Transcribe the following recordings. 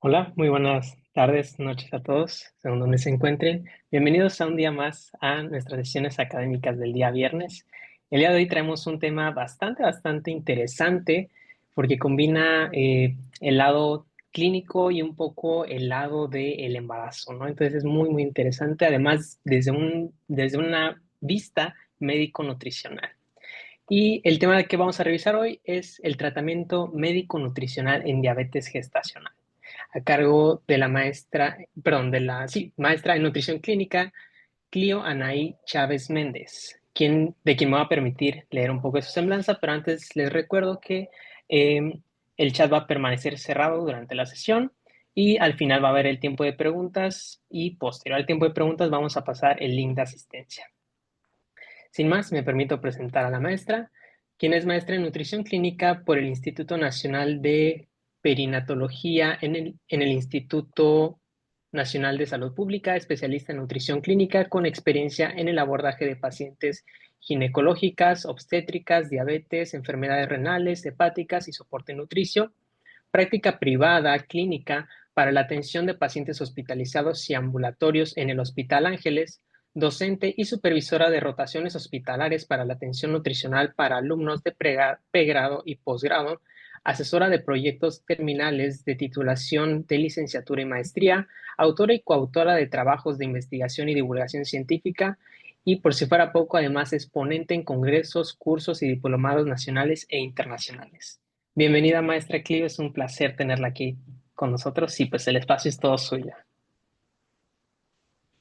Hola, muy buenas tardes, noches a todos, según donde se encuentren. Bienvenidos a un día más a nuestras sesiones académicas del día viernes. El día de hoy traemos un tema bastante interesante porque combina el lado clínico y un poco el lado del embarazo, ¿no? Entonces es muy interesante, además desde una vista médico-nutricional. Y el tema que vamos a revisar hoy es el tratamiento médico-nutricional en diabetes gestacional a cargo de la maestra, perdón, maestra en nutrición clínica, Clio Anaí Chávez Méndez, de quien me va a permitir leer un poco de su semblanza, pero antes les recuerdo que el chat va a permanecer cerrado durante la sesión y al final va a haber el tiempo de preguntas y posterior al tiempo de preguntas vamos a pasar el link de asistencia. Sin más, me permito presentar a la maestra, quien es maestra en nutrición clínica por el Instituto Nacional de Perinatología en el Instituto Nacional de Salud Pública, especialista en nutrición clínica con experiencia en el abordaje de pacientes ginecológicas, obstétricas, diabetes, enfermedades renales, hepáticas y soporte nutricio, práctica privada clínica para la atención de pacientes hospitalizados y ambulatorios en el Hospital Ángeles, docente y supervisora de rotaciones hospitalarias para la atención nutricional para alumnos de pregrado y posgrado, asesora de proyectos terminales de titulación de licenciatura y maestría, autora y coautora de trabajos de investigación y divulgación científica, y por si fuera poco, además es ponente en congresos, cursos y diplomados nacionales e internacionales. Bienvenida, maestra Clio, es un placer tenerla aquí con nosotros y pues el espacio es todo suyo.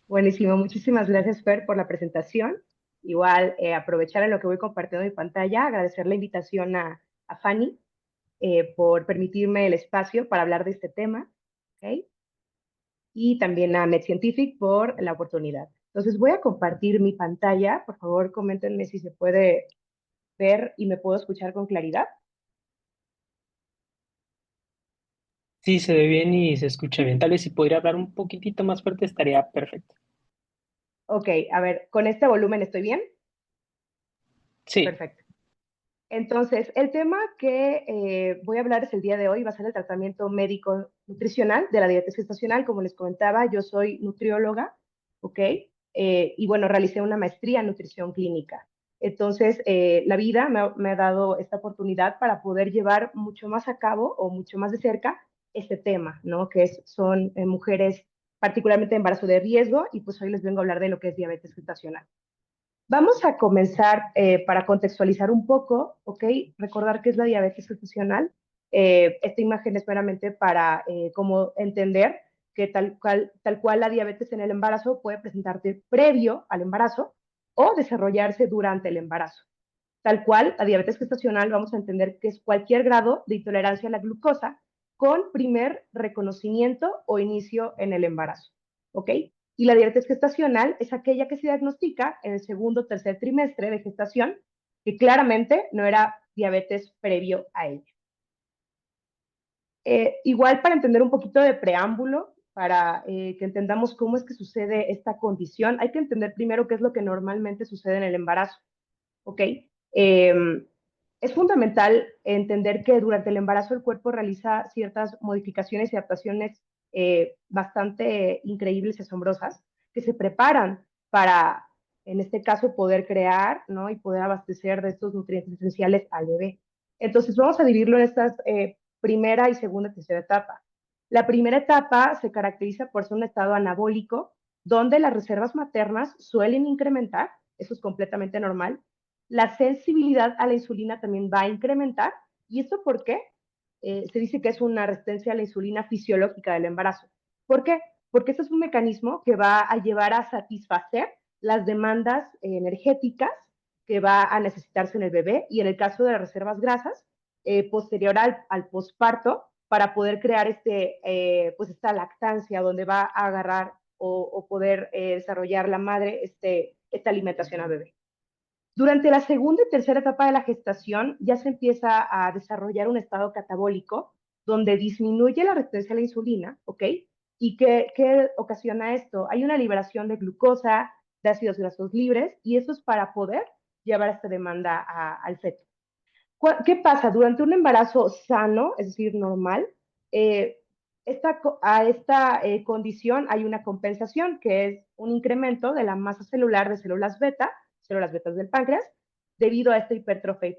Buenísimo, muchísimas gracias, Fer, por la presentación. Igual, aprovechar en lo que voy compartiendo mi pantalla, agradecer la invitación a Fanny por permitirme el espacio para hablar de este tema, ¿ok? Y también a MedScientific por la oportunidad. Entonces, voy a compartir mi pantalla. Por favor, coméntenme si se puede ver y me puedo escuchar con claridad. Sí, se ve bien y se escucha bien. Tal vez si podría hablar un poquitito más fuerte estaría perfecto. Ok, a ver, ¿con este volumen estoy bien? Sí, Perfecto. Entonces, el tema que voy a hablar es el día de hoy, va a ser el tratamiento médico nutricional de la diabetes gestacional. Como les comentaba, yo soy nutrióloga, ¿ok? Y bueno, realicé una maestría en nutrición clínica. Entonces, la vida me ha dado esta oportunidad para poder llevar mucho más a cabo o mucho más de cerca este tema, ¿no? Son mujeres particularmente de embarazo de riesgo y pues hoy les vengo a hablar de lo que es diabetes gestacional. Vamos a comenzar para contextualizar un poco, ¿ok? Recordar qué es la diabetes gestacional. Esta imagen es meramente para como entender que tal cual la diabetes en el embarazo puede presentarse previo al embarazo o desarrollarse durante el embarazo. Tal cual, la diabetes gestacional vamos a entender que es cualquier grado de intolerancia a la glucosa con primer reconocimiento o inicio en el embarazo, ¿ok? Y la diabetes gestacional es aquella que se diagnostica en el segundo o tercer trimestre de gestación, que claramente no era diabetes previo a ella. Igual para entender un poquito de preámbulo, para que entendamos cómo es que sucede esta condición, hay que entender primero qué es lo que normalmente sucede en el embarazo, ¿ok? Es fundamental entender que durante el embarazo el cuerpo realiza ciertas modificaciones y adaptaciones bastante increíbles y asombrosas que se preparan para, en este caso, poder crear, ¿no? Y poder abastecer de estos nutrientes esenciales al bebé. Entonces, vamos a dividirlo en estas primera y segunda y tercera etapa. La primera etapa se caracteriza por ser un estado anabólico, donde las reservas maternas suelen incrementar, eso es completamente normal. La sensibilidad a la insulina también va a incrementar. ¿Y esto por qué? Se dice que es una resistencia a la insulina fisiológica del embarazo. ¿Por qué? Porque este es un mecanismo que va a llevar a satisfacer las demandas energéticas que va a necesitarse en el bebé y en el caso de las reservas grasas, posterior al posparto, para poder crear pues esta lactancia donde va a agarrar o poder desarrollar la madre esta alimentación al bebé. Durante la segunda y tercera etapa de la gestación ya se empieza a desarrollar un estado catabólico donde disminuye la resistencia a la insulina, ¿ok? ¿Y qué ocasiona esto? Hay una liberación de glucosa, de ácidos grasos libres, y eso es para poder llevar esta demanda al feto. ¿Qué pasa? Durante un embarazo sano, es decir, normal, eh, A esta condición hay una compensación, que es un incremento de la masa celular de células betas del páncreas, debido a esta hipertrofia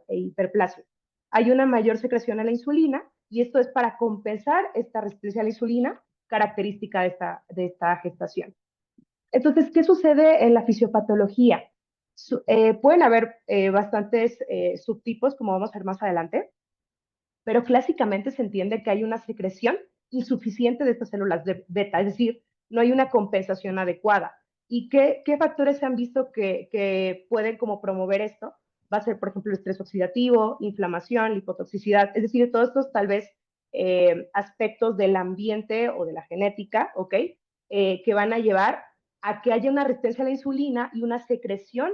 e hiperplasia. Hay una mayor secreción de la insulina, y esto es para compensar esta resistencia a la insulina característica de esta gestación. Entonces, ¿qué sucede en la fisiopatología? Pueden haber bastantes subtipos, como vamos a ver más adelante, pero clásicamente se entiende que hay una secreción insuficiente de estas células de beta, es decir, no hay una compensación adecuada. ¿Y qué factores se han visto que pueden como promover esto? Va a ser, por ejemplo, el estrés oxidativo, inflamación, lipotoxicidad, es decir, todos estos tal vez aspectos del ambiente o de la genética, ¿ok? Que van a llevar a que haya una resistencia a la insulina y una secreción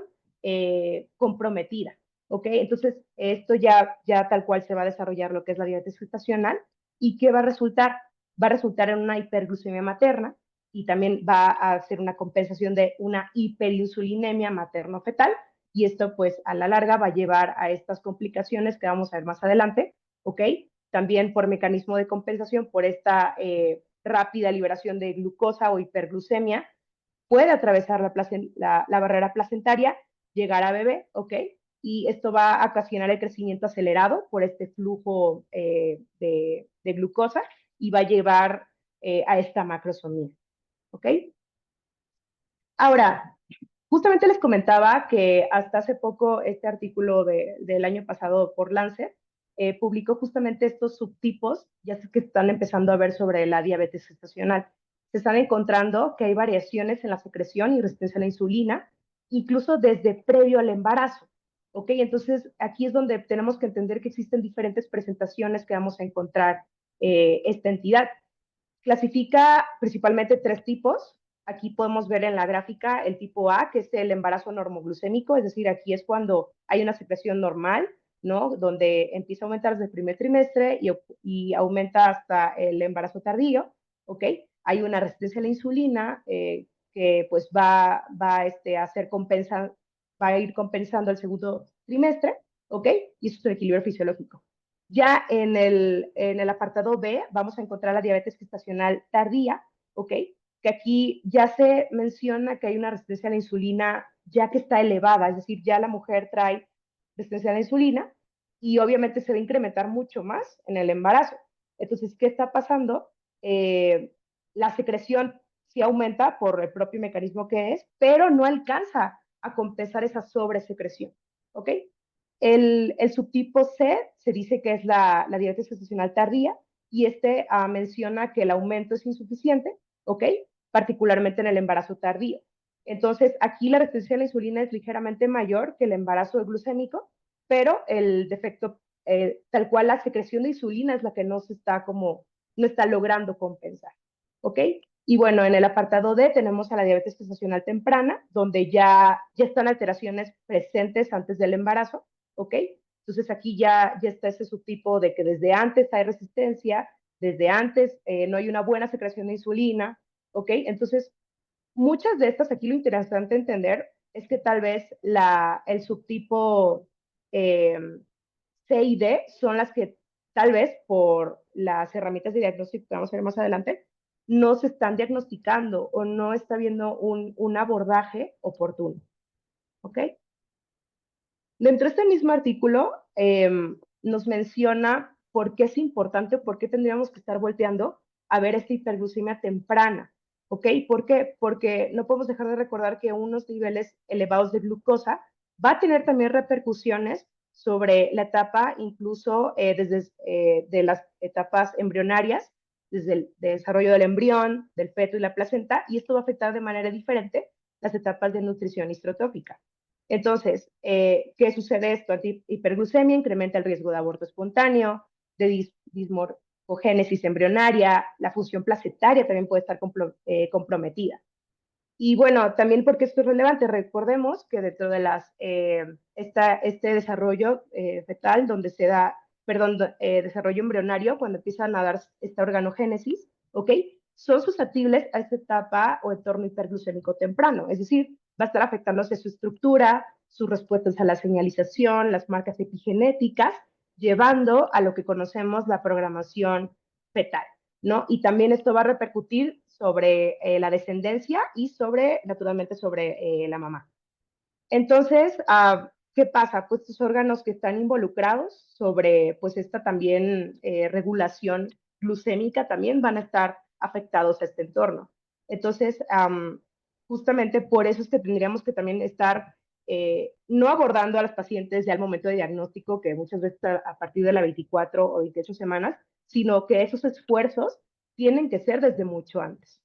comprometida. ¿Ok? Entonces, esto ya tal cual se va a desarrollar lo que es la diabetes gestacional. ¿Y qué va a resultar? Va a resultar en una hiperglucemia materna y también va a hacer una compensación de una hiperinsulinemia materno-fetal, y esto pues a la larga va a llevar a estas complicaciones que vamos a ver más adelante, ¿ok? También por mecanismo de compensación, por esta rápida liberación de glucosa o hiperglucemia, puede atravesar la barrera placentaria, llegar a bebé, ¿ok? Y esto va a ocasionar el crecimiento acelerado por este flujo de glucosa, y va a llevar a esta macrosomía, ¿ok? Ahora, justamente les comentaba que hasta hace poco este artículo del año pasado por Lancet publicó justamente estos subtipos, ya sé que están empezando a ver sobre la diabetes gestacional. Se están encontrando que hay variaciones en la secreción y resistencia a la insulina, incluso desde previo al embarazo. ¿Ok? Entonces, aquí es donde tenemos que entender que existen diferentes presentaciones que vamos a encontrar esta entidad. Clasifica principalmente tres tipos. Aquí podemos ver en la gráfica el tipo A, que es el embarazo normoglucémico, es decir, aquí es cuando hay una secreción normal, ¿no? Donde empieza a aumentar desde el primer trimestre y aumenta hasta el embarazo tardío, ¿ok? Hay una resistencia a la insulina que pues va a ir compensando el segundo trimestre, ¿ok? Y eso es un equilibrio fisiológico. Ya en el apartado B vamos a encontrar la diabetes gestacional tardía, ¿ok? Que aquí ya se menciona que hay una resistencia a la insulina ya que está elevada, es decir, ya la mujer trae resistencia a la insulina y obviamente se va a incrementar mucho más en el embarazo. Entonces, ¿qué está pasando? La secreción sí aumenta por el propio mecanismo que es, pero no alcanza a compensar esa sobresecreción, ¿ok? El subtipo C se dice que es la diabetes gestacional tardía, y menciona que el aumento es insuficiente, ¿ok? Particularmente en el embarazo tardío. Entonces, aquí la resistencia a la insulina es ligeramente mayor que el embarazo glucémico, pero el defecto, tal cual la secreción de insulina es la que no está logrando compensar, ¿ok? Y bueno, en el apartado D tenemos a la diabetes gestacional temprana, donde ya están alteraciones presentes antes del embarazo, ¿ok? Entonces aquí ya está ese subtipo de que desde antes hay resistencia, desde antes no hay una buena secreción de insulina, ¿ok? Entonces, muchas de estas, aquí lo interesante entender es que tal vez el subtipo eh, C y D son las que tal vez por las herramientas de diagnóstico que vamos a ver más adelante, no se están diagnosticando o no está viendo un abordaje oportuno, ¿ok? Dentro de este mismo artículo nos menciona por qué es importante, por qué tendríamos que estar volteando a ver esta hiperglucemia temprana. ¿Ok? ¿Por qué? Porque no podemos dejar de recordar que unos niveles elevados de glucosa va a tener también repercusiones sobre la etapa, incluso desde de las etapas embrionarias, desde el desarrollo del embrión, del feto y la placenta, y esto va a afectar de manera diferente las etapas de nutrición histrotrófica. Entonces, ¿qué sucede esto? Hiperglucemia incrementa el riesgo de aborto espontáneo, de dismorfogénesis embrionaria, la función placentaria también puede estar comprometida. Y bueno, también porque esto es relevante, recordemos que dentro de este desarrollo fetal, donde se da, perdón, desarrollo embrionario, cuando empiezan a dar esta organogénesis, ¿ok? Son susceptibles a esta etapa o entorno hiperglucémico temprano, es decir, va a estar afectándose su estructura, sus respuestas a la señalización, las marcas epigenéticas, llevando a lo que conocemos la programación fetal. ¿no? Y también esto va a repercutir sobre la descendencia y sobre, naturalmente, sobre la mamá. Entonces, ¿qué pasa? Pues estos órganos que están involucrados sobre pues esta también regulación glucémica también van a estar afectados a este entorno. Entonces, justamente por eso es que tendríamos que también estar no abordando a los pacientes ya al momento de diagnóstico, que muchas veces a partir de las 24 o 28 semanas, sino que esos esfuerzos tienen que ser desde mucho antes.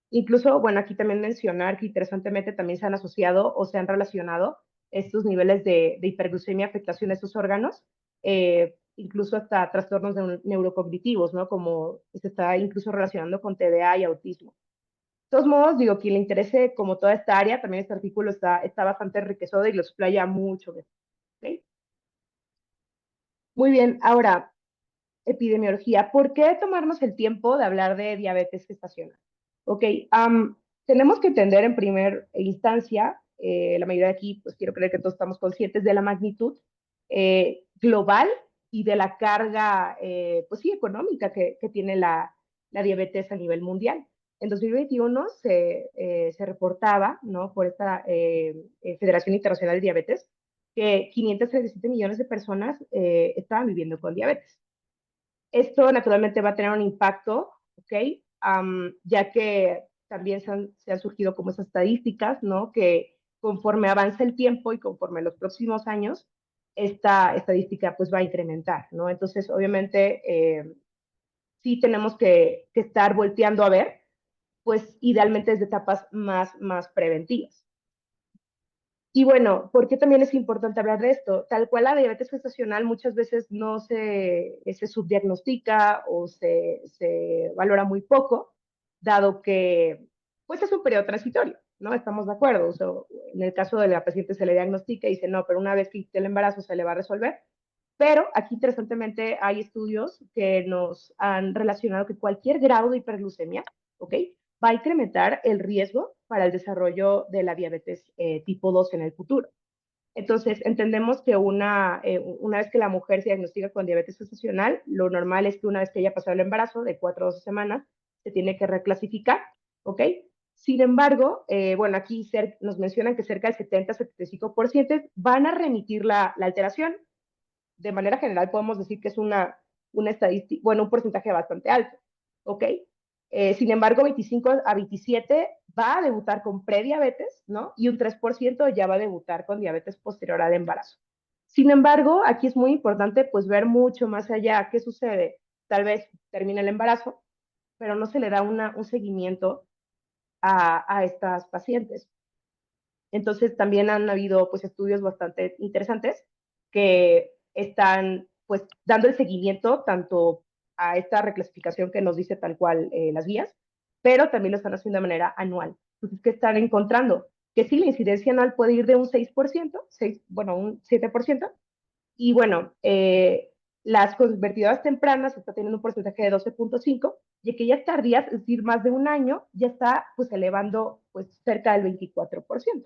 Incluso, bueno, aquí también mencionar que interesantemente también se han asociado o se han relacionado estos niveles de hiperglucemia, afectación de estos órganos, incluso hasta trastornos neurocognitivos, ¿no? Como se está incluso relacionando con TDA y autismo. De todos modos, digo, quien le interese como toda esta área, también este artículo está bastante enriquecedor y lo explaya mucho. ¿Okay? Muy bien, ahora, epidemiología. ¿Por qué tomarnos el tiempo de hablar de diabetes gestacional? Ok, tenemos que entender en primera instancia, la mayoría de aquí, pues quiero creer que todos estamos conscientes de la magnitud global y de la carga, pues sí, económica que tiene la diabetes a nivel mundial. En 2021 se reportaba, ¿no? Por esta Federación Internacional de Diabetes, que 537 millones de personas estaban viviendo con diabetes. Esto naturalmente va a tener un impacto, ¿ok? Ya que también se han surgido como esas estadísticas, ¿no? Que conforme avanza el tiempo y conforme los próximos años, esta estadística pues va a incrementar, ¿no? Entonces, obviamente, sí tenemos que estar volteando a ver, pues idealmente desde etapas más preventivas. Y bueno, ¿por qué también es importante hablar de esto? Tal cual la diabetes gestacional muchas veces no se subdiagnostica o se valora muy poco, dado que pues es un periodo transitorio, ¿no? Estamos de acuerdo. O sea, en el caso de la paciente se le diagnostica y dice, no, pero una vez que el embarazo se le va a resolver. Pero aquí, interesantemente, hay estudios que nos han relacionado que cualquier grado de hiperglucemia, ¿ok? Va a incrementar el riesgo para el desarrollo de la diabetes tipo 2 en el futuro. Entonces, entendemos que una vez que la mujer se diagnostica con diabetes gestacional, lo normal es que una vez que haya pasado el embarazo, de 4 a 12 semanas, se tiene que reclasificar, ¿ok? Sin embargo, bueno, aquí nos mencionan que cerca del 70-75% van a remitir la alteración. De manera general podemos decir que es una estadística, bueno, un porcentaje bastante alto, ¿ok? Sin embargo, 25 a 27 va a debutar con prediabetes, ¿no? Y un 3% ya va a debutar con diabetes posterior al embarazo. Sin embargo, aquí es muy importante pues ver mucho más allá qué sucede. Tal vez termina el embarazo, pero no se le da un seguimiento a estas pacientes. Entonces también han habido pues estudios bastante interesantes que están pues dando el seguimiento tanto a esta reclasificación que nos dice tal cual las guías, pero también lo están haciendo de manera anual. Entonces, ¿qué están encontrando? Que sí, la incidencia anual puede ir de un 6%, bueno, un 7%, y bueno, las convertidoras tempranas está teniendo un porcentaje de 12.5 y aquellas tardías, es decir, más de un año, ya está pues elevando pues cerca del 24%.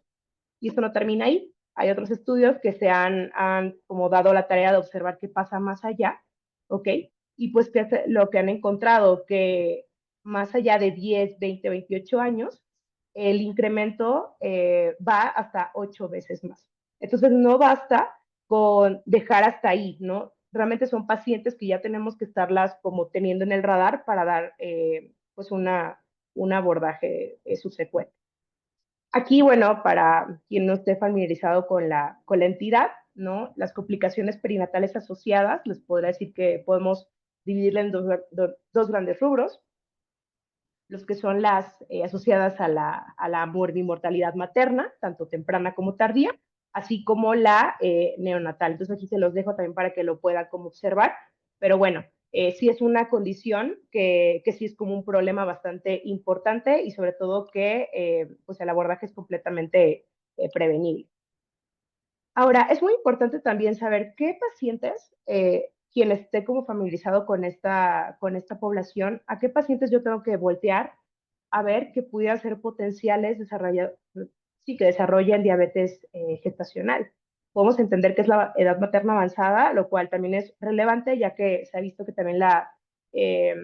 Y esto no termina ahí. Hay otros estudios que han como dado la tarea de observar qué pasa más allá, ¿ok? Y pues que lo que han encontrado que más allá de 10, 20, 28 años, el incremento va hasta 8 veces más. Entonces no basta con dejar hasta ahí, ¿no? Realmente son pacientes que ya tenemos que estarlas como teniendo en el radar para dar pues un abordaje subsecuente. Aquí, bueno, para quien no esté familiarizado con la entidad, ¿no? Las complicaciones perinatales asociadas, les podría decir que podemos dividirla en dos grandes rubros, los que son las asociadas a la mortalidad materna, tanto temprana como tardía, así como la neonatal. Entonces aquí se los dejo también para que lo puedan como observar, pero bueno, sí es una condición que sí es como un problema bastante importante y sobre todo que pues el abordaje es completamente prevenible. Ahora, es muy importante también saber qué pacientes, quien esté como familiarizado con esta población, a qué pacientes yo tengo que voltear a ver que pudieran ser potenciales sí, que desarrollen diabetes gestacional. Podemos entender que es la edad materna avanzada, lo cual también es relevante, ya que se ha visto que también eh,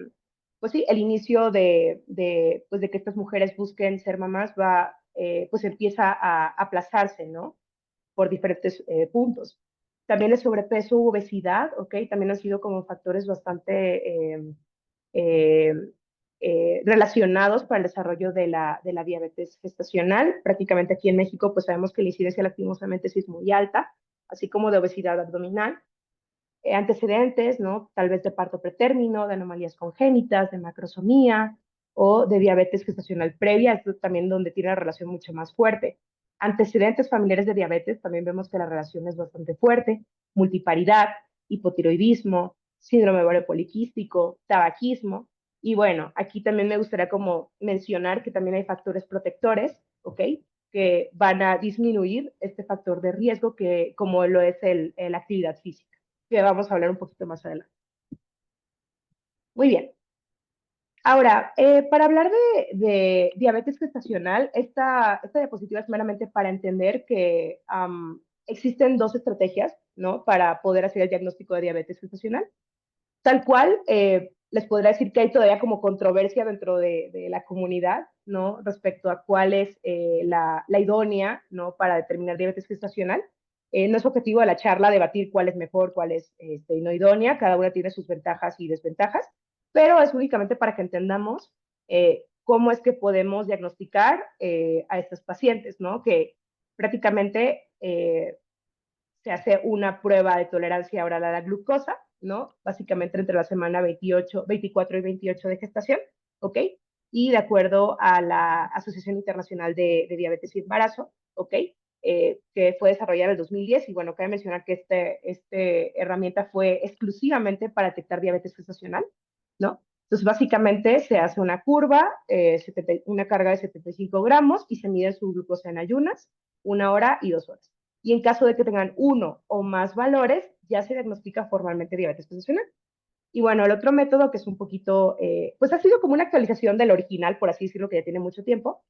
pues sí, el inicio pues de que estas mujeres busquen ser mamás pues empieza a aplazarse, ¿no? Por diferentes puntos. También el sobrepeso u obesidad, ¿ok? También han sido como factores bastante eh, relacionados para el desarrollo de la diabetes gestacional. Prácticamente aquí en México, pues sabemos que la incidencia lastimosamente sí es muy alta, así como de obesidad abdominal. Antecedentes, ¿no? Tal vez de parto pretérmino, de anomalías congénitas, de macrosomía o de diabetes gestacional previa, esto también donde tiene una relación mucho más fuerte. Antecedentes familiares de diabetes, también vemos que la relación es bastante fuerte, multiparidad, hipotiroidismo, síndrome ovario poliquístico, tabaquismo, y bueno, aquí también me gustaría como mencionar que también hay factores protectores, ¿ok? Que van a disminuir este factor de riesgo que como lo es la actividad física, que vamos a hablar un poquito más adelante. Muy bien. Ahora, para hablar de diabetes gestacional, esta diapositiva es meramente para entender que existen dos estrategias, ¿no? Para poder hacer el diagnóstico de diabetes gestacional. Tal cual, les podría decir que hay todavía como controversia dentro de la comunidad, ¿no? Respecto a cuál es la idónea, ¿no? Para determinar diabetes gestacional. No es objetivo de la charla debatir cuál es mejor, cuál es no idónea, cada una tiene sus ventajas y desventajas, pero es únicamente para que entendamos cómo es que podemos diagnosticar a estos pacientes, ¿no? Que prácticamente se hace una prueba de tolerancia oral a la glucosa, ¿no? Básicamente entre la semana 28, 24 y 28 de gestación, ¿ok? Y de acuerdo a la Asociación Internacional de Diabetes y Embarazo, ¿ok? Que fue desarrollada en el 2010 y bueno, cabe mencionar que este herramienta fue exclusivamente para detectar diabetes gestacional, ¿no? Entonces, básicamente se hace una curva, una carga de 75 gramos y se mide su glucosa en ayunas, 1 hora y 2 horas. Y en caso de que tengan uno o más valores, ya se diagnostica formalmente diabetes gestacional. Y bueno, el otro método que es un poquito, pues ha sido como una actualización del original, por así decirlo, que ya tiene mucho tiempo,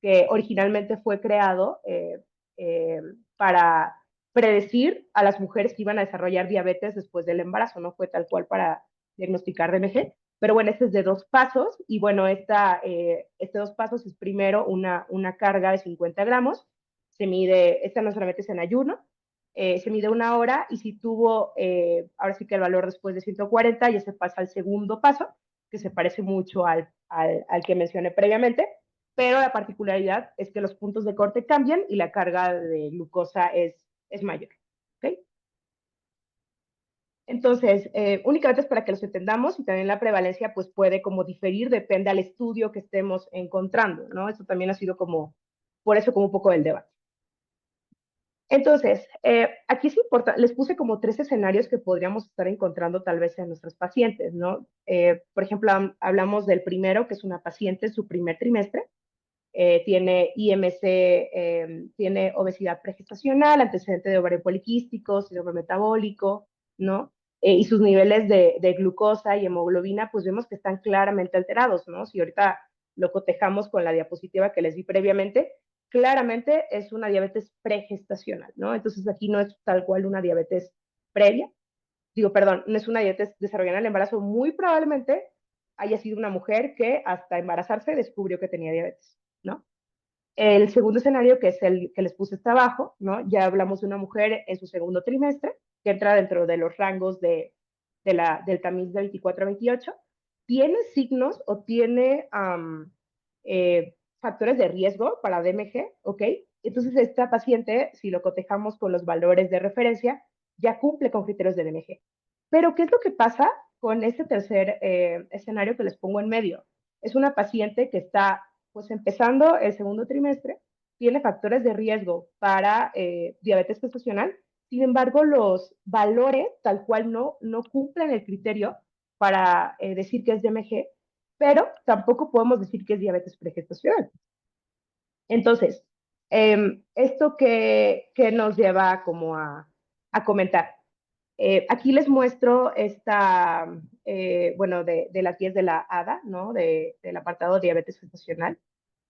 que originalmente fue creado eh, para predecir a las mujeres que iban a desarrollar diabetes después del embarazo, no fue tal cual para diagnosticar DMG. Pero bueno, este es de 2 pasos y bueno, este 2 pasos es primero una carga de 50 gramos, se mide, esta no solamente es en ayuno, se mide 1 hora y si tuvo, ahora sí que el valor después de 140 ya se pasa al segundo paso, que se parece mucho al que mencioné previamente, pero la particularidad es que los puntos de corte cambian y la carga de glucosa es mayor. ¿Okay? Entonces, únicamente es para que los entendamos y también la prevalencia pues puede como diferir, depende al estudio que estemos encontrando, ¿no? Eso también ha sido como, por eso como un poco del debate. Entonces, aquí es importante, les puse como 3 escenarios que podríamos estar encontrando tal vez en nuestros pacientes, ¿no? Por ejemplo, hablamos del primero, que es una paciente en su primer trimestre, tiene IMC, tiene obesidad pregestacional, antecedente de ovario poliquístico, síndrome metabólico, ¿no? Y sus niveles de glucosa y hemoglobina, pues vemos que están claramente alterados, ¿no? Si ahorita lo cotejamos con la diapositiva que les di previamente, claramente es una diabetes pregestacional, ¿no? Entonces aquí no es tal cual una diabetes previa, digo, perdón, no es una diabetes desarrollada en el embarazo, muy probablemente haya sido una mujer que hasta embarazarse descubrió que tenía diabetes, ¿no? El segundo escenario, que es el que les puse hasta abajo, ¿no? Ya hablamos de una mujer en su segundo trimestre, que entra dentro de los rangos del tamiz de 24 a 28, tiene signos o tiene factores de riesgo para DMG, ¿ok? Entonces, esta paciente, si lo cotejamos con los valores de referencia, ya cumple con criterios de DMG. Pero, ¿qué es lo que pasa con este tercer escenario que les pongo en medio? Es una paciente que está pues empezando el segundo trimestre, tiene factores de riesgo para diabetes gestacional, sin embargo, los valores tal cual no cumplen el criterio para decir que es DMG, pero tampoco podemos decir que es diabetes pregestacional. Entonces, esto que nos lleva como a comentar. Aquí les muestro esta, bueno, de las 10 de la ADA, ¿no? Del apartado diabetes gestacional,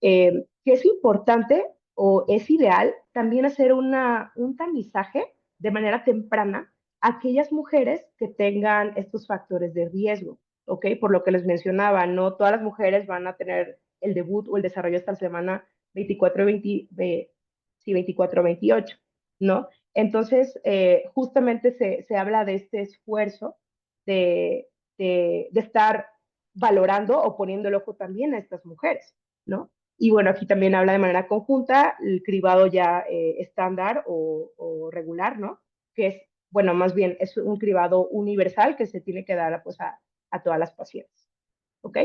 que es importante o es ideal también hacer un tamizaje de manera temprana a aquellas mujeres que tengan estos factores de riesgo. ¿ok? Por lo que les mencionaba, no todas las mujeres van a tener el debut o el desarrollo hasta la semana 24, 20, sí, 24, 28, ¿no? Entonces, justamente se habla de este esfuerzo de, de estar valorando o poniendo el ojo también a estas mujeres, ¿no? Y bueno, aquí también habla de manera conjunta el cribado ya estándar o regular, ¿no? Que es, bueno, más bien es un cribado universal que se tiene que dar pues, a todas las pacientes, ¿ok?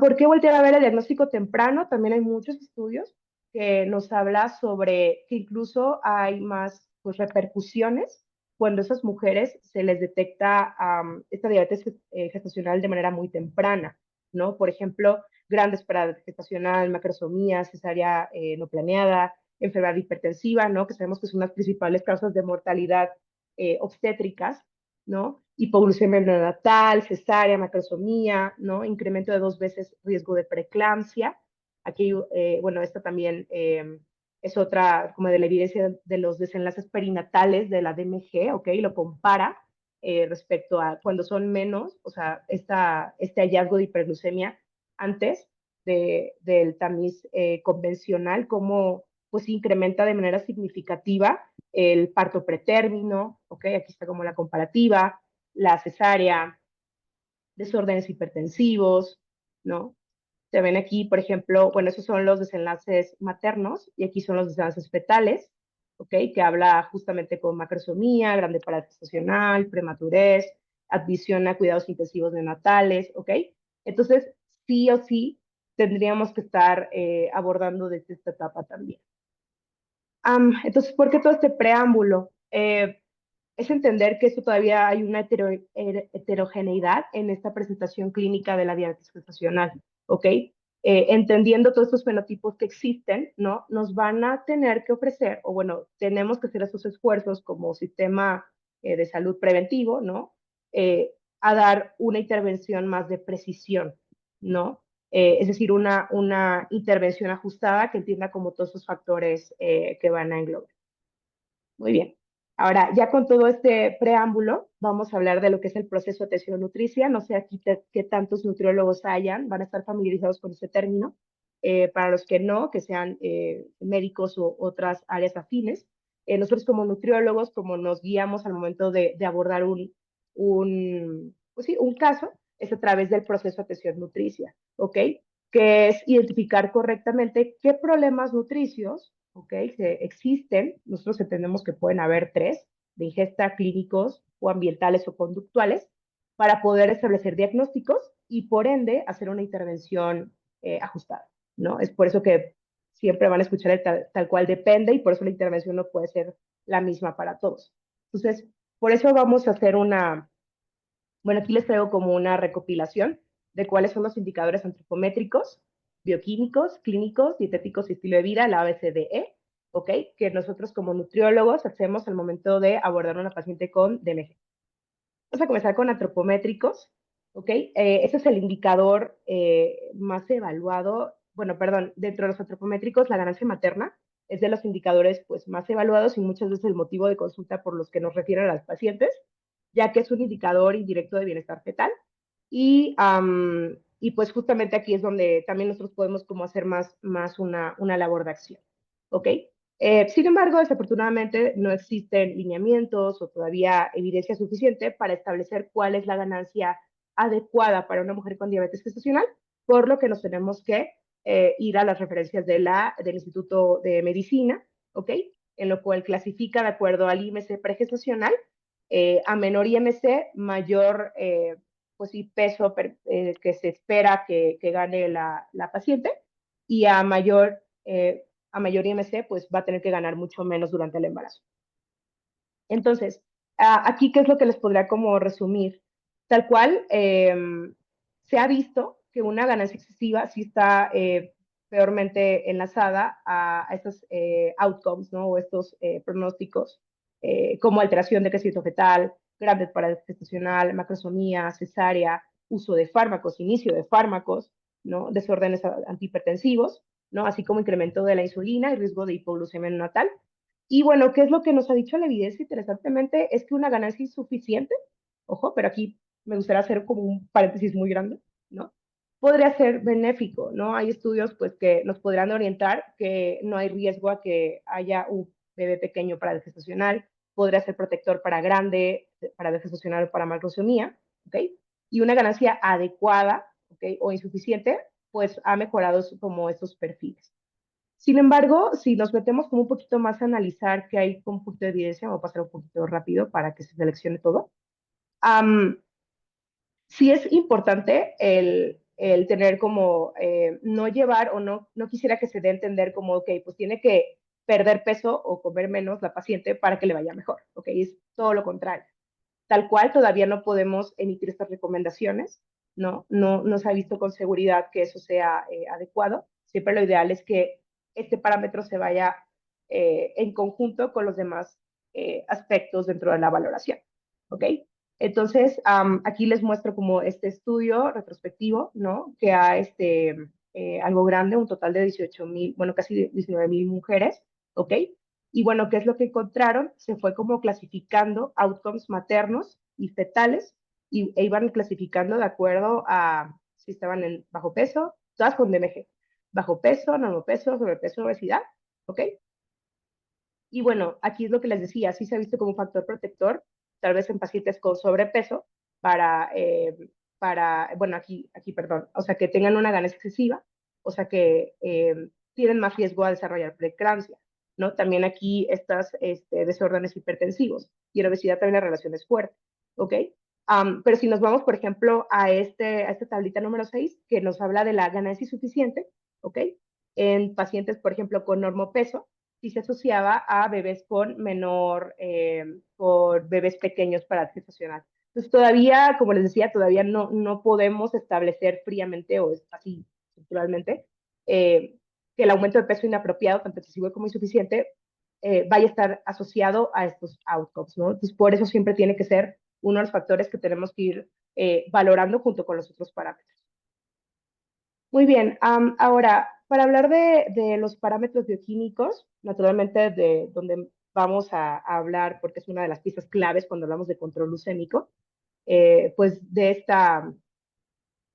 ¿Por qué voltear a ver el diagnóstico temprano? También hay muchos estudios que nos habla sobre que incluso hay más pues, repercusiones cuando a esas mujeres se les detecta esta diabetes gestacional de manera muy temprana, ¿no? Por ejemplo, grandes paradas gestacional, macrosomía, cesárea no planeada, enfermedad hipertensiva, ¿no? Que sabemos que son las principales causas de mortalidad obstétricas, ¿no? Hipoglucemia neonatal, cesárea, macrosomía, ¿no? Incremento de 2 veces riesgo de preeclampsia. Aquí, bueno, esta también es otra, como de la evidencia de los desenlaces perinatales de la DMG, ¿ok? Lo compara respecto a cuando son menos, o sea, este hallazgo de hiperglucemia antes del tamiz convencional, como pues incrementa de manera significativa el parto pretérmino, ¿ok? Aquí está como la comparativa, la cesárea, desórdenes hipertensivos, ¿no? Se ven aquí, por ejemplo, bueno, esos son los desenlaces maternos y aquí son los desenlaces fetales, ¿ok? Que habla justamente con macrosomía, grande parada gestacional, prematurez, admisión a cuidados intensivos neonatales, ¿ok? Entonces, sí o sí, tendríamos que estar abordando desde esta etapa también. Entonces, ¿por qué todo este preámbulo? Es entender que esto todavía hay una heterogeneidad en esta presentación clínica de la diabetes gestacional, ¿ok? Entendiendo todos estos fenotipos que existen, ¿no? Nos van a tener que ofrecer, o bueno, tenemos que hacer esos esfuerzos como sistema de salud preventivo, ¿no? A dar una intervención más de precisión, ¿no? Es decir, una intervención ajustada que entienda como todos esos factores que van a englobar. Muy bien. Ahora, ya con todo este preámbulo, vamos a hablar de lo que es el proceso de atención nutricia. No sé aquí qué tantos nutriólogos hayan, van a estar familiarizados con este término. Para los que no, que sean médicos o otras áreas afines. Nosotros como nutriólogos, como nos guiamos al momento de abordar pues sí, un caso, es a través del proceso de atención nutricia, ¿ok? Que es identificar correctamente qué problemas nutricios, ¿ok? Que existen. Nosotros entendemos que pueden haber tres, de ingesta, clínicos o ambientales o conductuales, para poder establecer diagnósticos y por ende hacer una intervención ajustada, ¿no? Es por eso que siempre van a escuchar el tal cual depende y por eso la intervención no puede ser la misma para todos. Entonces, por eso vamos a hacer bueno, aquí les traigo como una recopilación de cuáles son los indicadores antropométricos, bioquímicos, clínicos, dietéticos y estilo de vida, la ABCDE, ¿ok? Que nosotros como nutriólogos hacemos al momento de abordar a una paciente con DMG. Vamos a comenzar con antropométricos, ¿ok? Ese es el indicador más evaluado, bueno, perdón, dentro de los antropométricos, la ganancia materna es de los indicadores pues, más evaluados y muchas veces el motivo de consulta por los que nos refieren a las pacientes, ya que es un indicador indirecto de bienestar fetal. Y pues justamente aquí es donde también nosotros podemos como hacer más una labor de acción, ¿ok? Sin embargo, desafortunadamente no existen lineamientos o todavía evidencia suficiente para establecer cuál es la ganancia adecuada para una mujer con diabetes gestacional, por lo que nos tenemos que ir a las referencias del Instituto de Medicina, ¿ok? En lo cual clasifica de acuerdo al IMC pregestacional, a menor IMC, mayor pues sí, peso que se espera que gane la paciente, y a mayor IMC, pues va a tener que ganar mucho menos durante el embarazo. Entonces, aquí, ¿qué es lo que les podría como resumir? Tal cual, se ha visto que una ganancia excesiva sí está peormente enlazada a estos outcomes, ¿no? O estos pronósticos, como alteración de crecimiento fetal, grande parada gestacional, macrosomía, cesárea, uso de fármacos, inicio de fármacos, ¿no? Desórdenes antihipertensivos, ¿no? Así como incremento de la insulina y riesgo de hipoglucemia neonatal. Y bueno, ¿qué es lo que nos ha dicho la evidencia interesantemente? Es que una ganancia insuficiente, ojo, pero aquí me gustaría hacer como un paréntesis muy grande, ¿no? Podría ser benéfico, ¿no? Hay estudios pues que nos podrán orientar que no hay riesgo a que haya un bebé pequeño para el gestacional, podría ser protector para grande, para el gestacional o para macrosomía, ¿ok? Y una ganancia adecuada, ¿ok? O insuficiente, pues ha mejorado como estos perfiles. Sin embargo, si nos metemos como un poquito más a analizar que hay un poquito de evidencia, vamos a pasar un poquito rápido para que se seleccione todo. Um, sí es importante el tener como, no llevar o no quisiera que se dé a entender como, ok, pues tiene que perder peso o comer menos la paciente para que le vaya mejor, ok, es todo lo contrario. Tal cual, todavía no podemos emitir estas recomendaciones, no se ha visto con seguridad que eso sea adecuado. Siempre lo ideal es que este parámetro se vaya en conjunto con los demás aspectos dentro de la valoración, ¿ok? Entonces, aquí les muestro como este estudio retrospectivo, ¿no? Que ha algo grande, un total de 18,000, bueno, casi 19,000 mujeres, ¿ok? Y bueno, ¿qué es lo que encontraron? Se fue como clasificando outcomes maternos y fetales e iban clasificando de acuerdo a si estaban en bajo peso, todas con DMG, bajo peso, normopeso, sobrepeso, obesidad, ¿ok? Y bueno, aquí es lo que les decía, sí se ha visto como un factor protector, tal vez en pacientes con sobrepeso, bueno, perdón, o sea, que tengan una ganancia excesiva, o sea, que tienen más riesgo a desarrollar preeclampsia, ¿no? También aquí estas desórdenes hipertensivos y la obesidad también la relación es fuerte, ¿ok? Pero si nos vamos, por ejemplo, a esta tablita número 6, que nos habla de la ganancia insuficiente, ¿ok? En pacientes, por ejemplo, con normopeso, sí se asociaba a bebés con menor, por bebés pequeños para gestacional. Entonces todavía, como les decía, todavía no podemos establecer fríamente o así estructuralmente que el aumento de peso inapropiado, tanto excesivo como insuficiente, vaya a estar asociado a estos outcomes, ¿no? Entonces por eso siempre tiene que ser uno de los factores que tenemos que ir valorando junto con los otros parámetros. Muy bien, ahora, para hablar de los parámetros bioquímicos, naturalmente de donde vamos a hablar, porque es una de las piezas claves cuando hablamos de control glucémico, pues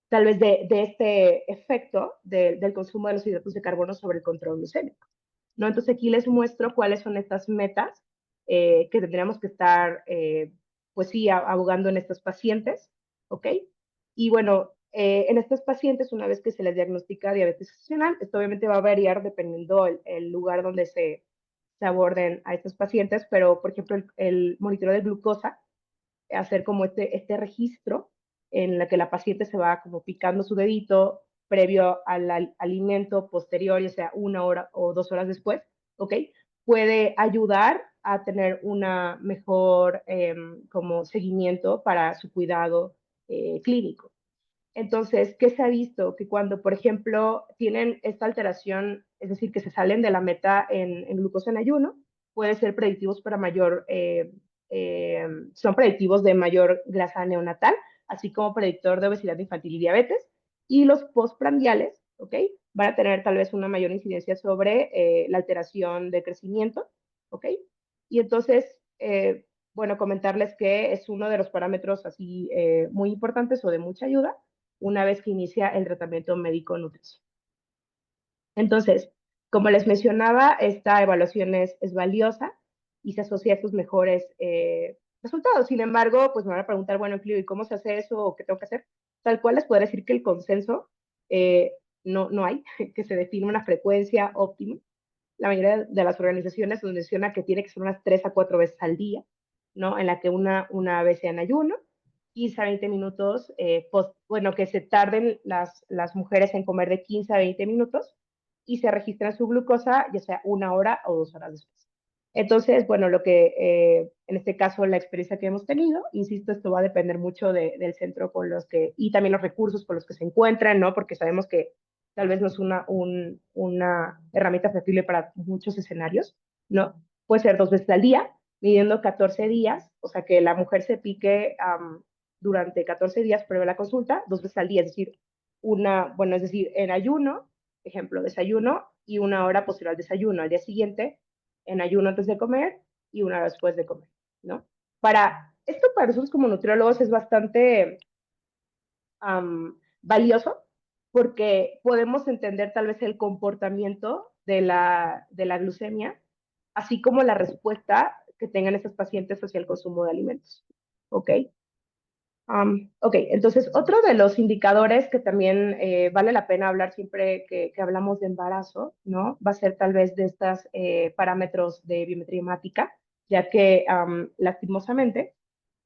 tal vez de este efecto del consumo de los hidratos de carbono sobre el control glucémico, ¿no? Entonces aquí les muestro cuáles son estas metas que tendríamos que estar, pues sí, abogando en estos pacientes, ¿ok? Y bueno, en estos pacientes, una vez que se les diagnostica diabetes gestacional, esto obviamente va a variar dependiendo el lugar donde se aborden a estos pacientes, pero por ejemplo el monitoreo de glucosa, hacer como este registro en la que la paciente se va como picando su dedito previo al alimento posterior, ya sea 1 hora o 2 horas después, ¿ok? Puede ayudar a tener una mejor como seguimiento para su cuidado clínico. Entonces, ¿qué se ha visto? Que cuando, por ejemplo, tienen esta alteración, es decir, que se salen de la meta en glucosa en ayuno, puede ser predictivos para mayor, son predictivos de mayor grasa neonatal, así como predictor de obesidad infantil y diabetes. Y los postprandiales, ¿ok? Van a tener tal vez una mayor incidencia sobre la alteración de crecimiento, ¿ok? Y entonces, bueno, comentarles que es uno de los parámetros así muy importantes o de mucha ayuda una vez que inicia el tratamiento médico nutricio. Entonces, como les mencionaba, esta evaluación es valiosa y se asocia a estos mejores resultados. Sin embargo, pues me van a preguntar, bueno, Clio, ¿y cómo se hace eso o qué tengo que hacer? Tal cual les puedo decir que el consenso no hay, que se define una frecuencia óptima. La mayoría de las organizaciones nos menciona que tiene que ser unas 3 a 4 veces al día, ¿no? En la que una vez sea en ayuno, 15 a 20 minutos, bueno, que se tarden las mujeres en comer de 15 a 20 minutos y se registran su glucosa, ya sea 1 hora o 2 horas después. Entonces, bueno, lo que en este caso la experiencia que hemos tenido, insisto, esto va a depender mucho del centro con los que, y también los recursos con los que se encuentran, ¿no? Porque sabemos que tal vez no es una herramienta factible para muchos escenarios, ¿no? Puede ser 2 veces al día, midiendo 14 días, o sea, que la mujer se pique durante 14 días previo a la consulta, 2 veces al día, es decir, bueno, es decir, en ayuno, ejemplo, desayuno y 1 hora posterior al desayuno, al día siguiente, en ayuno antes de comer y 1 hora después de comer, ¿no? Para Esto para nosotros como nutriólogos es bastante valioso porque podemos entender tal vez el comportamiento de la glucemia, así como la respuesta que tengan estos pacientes hacia el consumo de alimentos. ¿Ok? Ok, entonces otro de los indicadores que también vale la pena hablar siempre que hablamos de embarazo, ¿no? Va a ser tal vez de estos parámetros de biometría hemática, ya que lastimosamente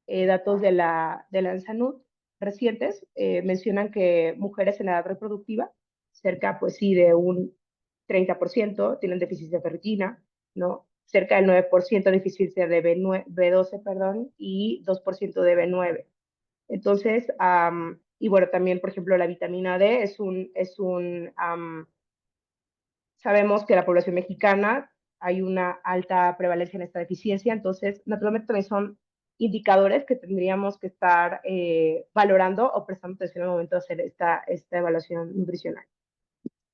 datos de la ANSANUD recientes mencionan que mujeres en edad reproductiva, cerca pues sí de un 30% tienen deficiencia de ferritina, ¿no? Cerca del 9% deficiencia de B12, perdón, y 2% de B9. Entonces, y bueno, también, por ejemplo, la vitamina D sabemos que la población mexicana hay una alta prevalencia en esta deficiencia, entonces, naturalmente también son indicadores que tendríamos que estar valorando o prestando atención al momento de hacer esta evaluación nutricional.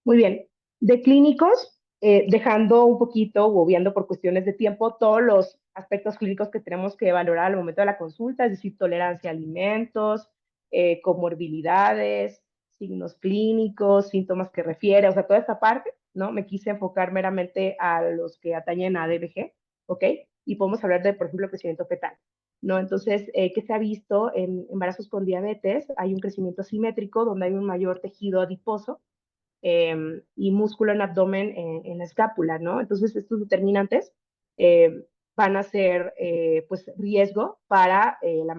Muy bien. De clínicos, dejando un poquito o obviando por cuestiones de tiempo todos los aspectos clínicos que tenemos que valorar al momento de la consulta, es decir, tolerancia a alimentos, comorbilidades, signos clínicos, síntomas que refiere, o sea, toda esta parte, ¿no? Me quise enfocar meramente a los que atañen a DBG, ¿ok? Y podemos hablar de, por ejemplo, crecimiento fetal, ¿no? Entonces, ¿qué se ha visto en embarazos con diabetes? Hay un crecimiento asimétrico donde hay un mayor tejido adiposo, y músculo en abdomen en la escápula, ¿no? Entonces, estos determinantes eh, van a ser, pues, riesgo para la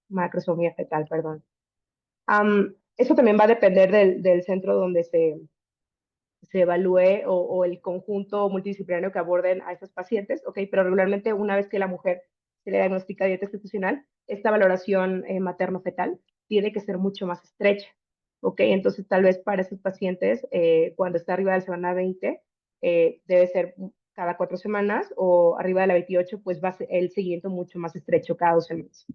macrosomía fetal, perdón. Eso también va a depender del centro donde se evalúe o el conjunto multidisciplinario que aborden a estos pacientes, ¿ok? Pero regularmente una vez que la mujer se le diagnostica diabetes gestacional, esta valoración materno-fetal tiene que ser mucho más estrecha, ¿ok? Entonces tal vez para esos pacientes, cuando está arriba de la semana 20, debe ser cada 4 semanas o arriba de la 28, pues va a ser el seguimiento mucho más estrecho cada 12 meses.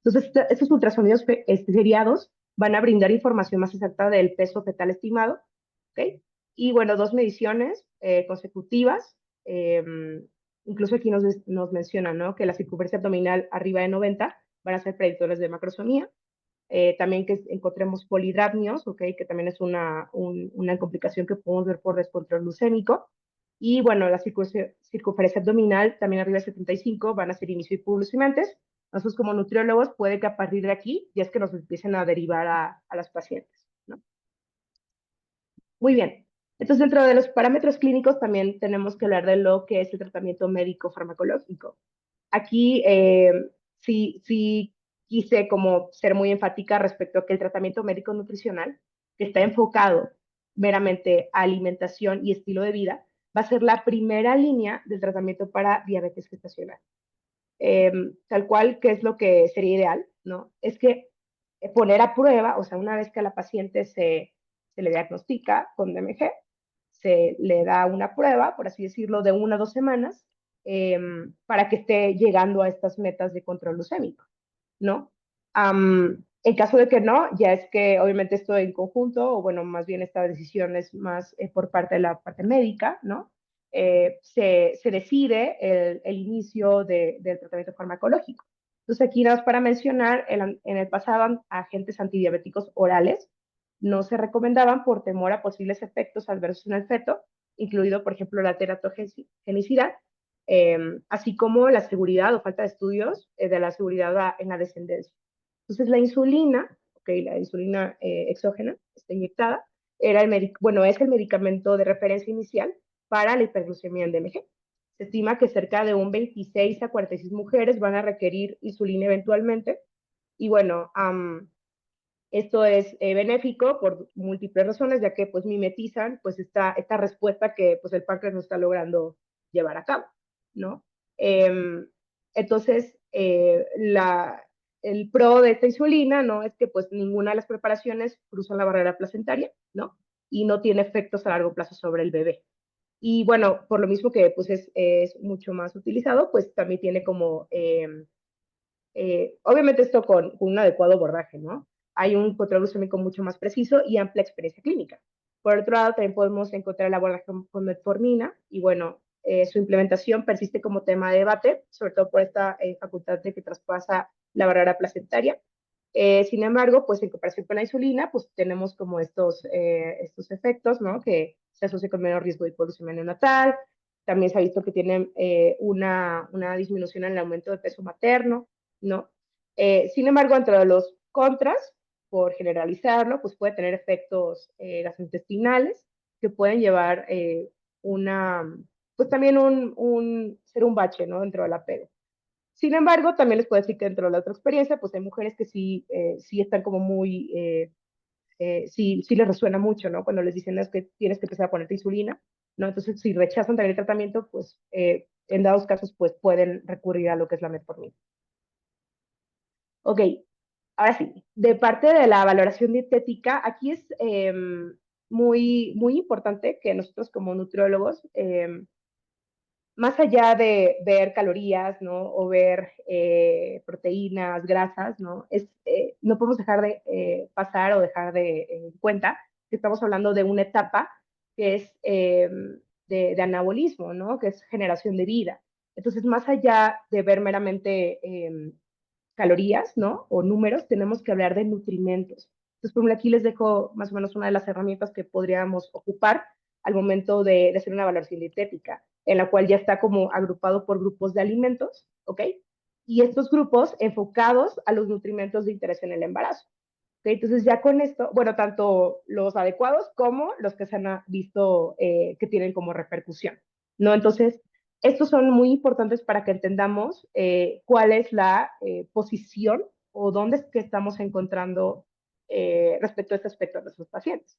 Entonces, estos ultrasonidos seriados van a brindar información más exacta del peso fetal estimado, ¿ok? Y bueno, dos mediciones consecutivas. eh, Incluso aquí nos mencionan, ¿no? Que la circunferencia abdominal arriba de 90 van a ser predictores de macrosomía. También que encontremos polidramnios, ¿ok? Que también es una complicación que podemos ver por descontrol glucémico. Y bueno, la circunferencia abdominal también arriba de 75 van a ser inicio hipoglucemiantes. Nosotros como nutriólogos puede que a partir de aquí ya es que nos empiecen a derivar a las pacientes, ¿no? Muy bien. Entonces, dentro de los parámetros clínicos también tenemos que hablar de lo que es el tratamiento médico farmacológico. Aquí sí quise como ser muy enfática respecto a que el tratamiento médico nutricional, que está enfocado meramente a alimentación y estilo de vida, va a ser la primera línea del tratamiento para diabetes gestacional. Tal cual, ¿qué es lo que sería ideal? ¿No? Es que poner a prueba, o sea, una vez que a la paciente se le diagnostica con DMG, se le da una prueba, por así decirlo, de 1 o 2 semanas, para que esté llegando a estas metas de control glucémico, ¿no? En caso de que no, ya es que obviamente esto en conjunto, o bueno, más bien esta decisión es más por parte de la parte médica, ¿no? Se decide el inicio del tratamiento farmacológico. Entonces, aquí nada más para mencionar, en el pasado, agentes antidiabéticos orales no se recomendaban por temor a posibles efectos adversos en el feto, incluido, por ejemplo, la teratogenicidad, así como la seguridad o falta de estudios de la seguridad en la descendencia. Entonces, la insulina, okay, la insulina exógena, está inyectada, bueno, es el medicamento de referencia inicial para la hiperglucemia en DMG. Se estima que cerca de un 26 a 46 mujeres van a requerir insulina eventualmente. Y bueno, esto es benéfico por múltiples razones, ya que pues mimetizan pues esta respuesta que pues el páncreas no está logrando llevar a cabo, ¿no? Entonces, el pro de esta insulina, ¿no? Es que pues ninguna de las preparaciones cruza la barrera placentaria, ¿no? Y no tiene efectos a largo plazo sobre el bebé. Y bueno, por lo mismo que pues es mucho más utilizado, pues también tiene como obviamente esto con un adecuado abordaje, ¿no? Hay un control glucémico mucho más preciso y amplia experiencia clínica. Por otro lado, también podemos encontrar el abordaje con metformina y bueno, su implementación persiste como tema de debate, sobre todo por esta facultad de que traspasa la barrera placentaria. Sin embargo, pues en comparación con la insulina, pues tenemos como estos efectos, ¿no? Que se asocian con menor riesgo de hipoglucemia neonatal. También se ha visto que tienen una disminución en el aumento de peso materno, ¿no? Sin embargo, entre los contras, por generalizarlo, pues puede tener efectos gastrointestinales que pueden llevar pues también ser un bache, ¿no? Dentro del apego. Sin embargo, también les puedo decir que dentro de la otra experiencia, pues hay mujeres que sí están como sí les resuena mucho, ¿no? Cuando les dicen es que tienes que empezar a ponerte insulina, ¿no? Entonces, si rechazan también el tratamiento, pues en dados casos, pues pueden recurrir a lo que es la metformina. Ok, ahora sí, de parte de la valoración dietética, aquí es muy importante que nosotros como nutriólogos más allá de ver calorías, ¿no? O ver proteínas, grasas, ¿no? No podemos dejar de pasar o dejar de cuenta que estamos hablando de una etapa que es de anabolismo, ¿no? Que es generación de vida. Entonces, más allá de ver meramente calorías, ¿no? O números, tenemos que hablar de nutrimentos. Entonces, por ejemplo, aquí les dejo más o menos una de las herramientas que podríamos ocupar al momento de hacer una valoración dietética, en la cual ya está como agrupado por grupos de alimentos, ¿ok? Y estos grupos enfocados a los nutrimentos de interés en el embarazo. ¿Okay? Entonces ya con esto, bueno, tanto los adecuados como los que se han visto que tienen como repercusión, ¿no? Entonces, estos son muy importantes para que entendamos cuál es la posición o dónde es que estamos encontrando respecto a este aspecto de nuestros pacientes.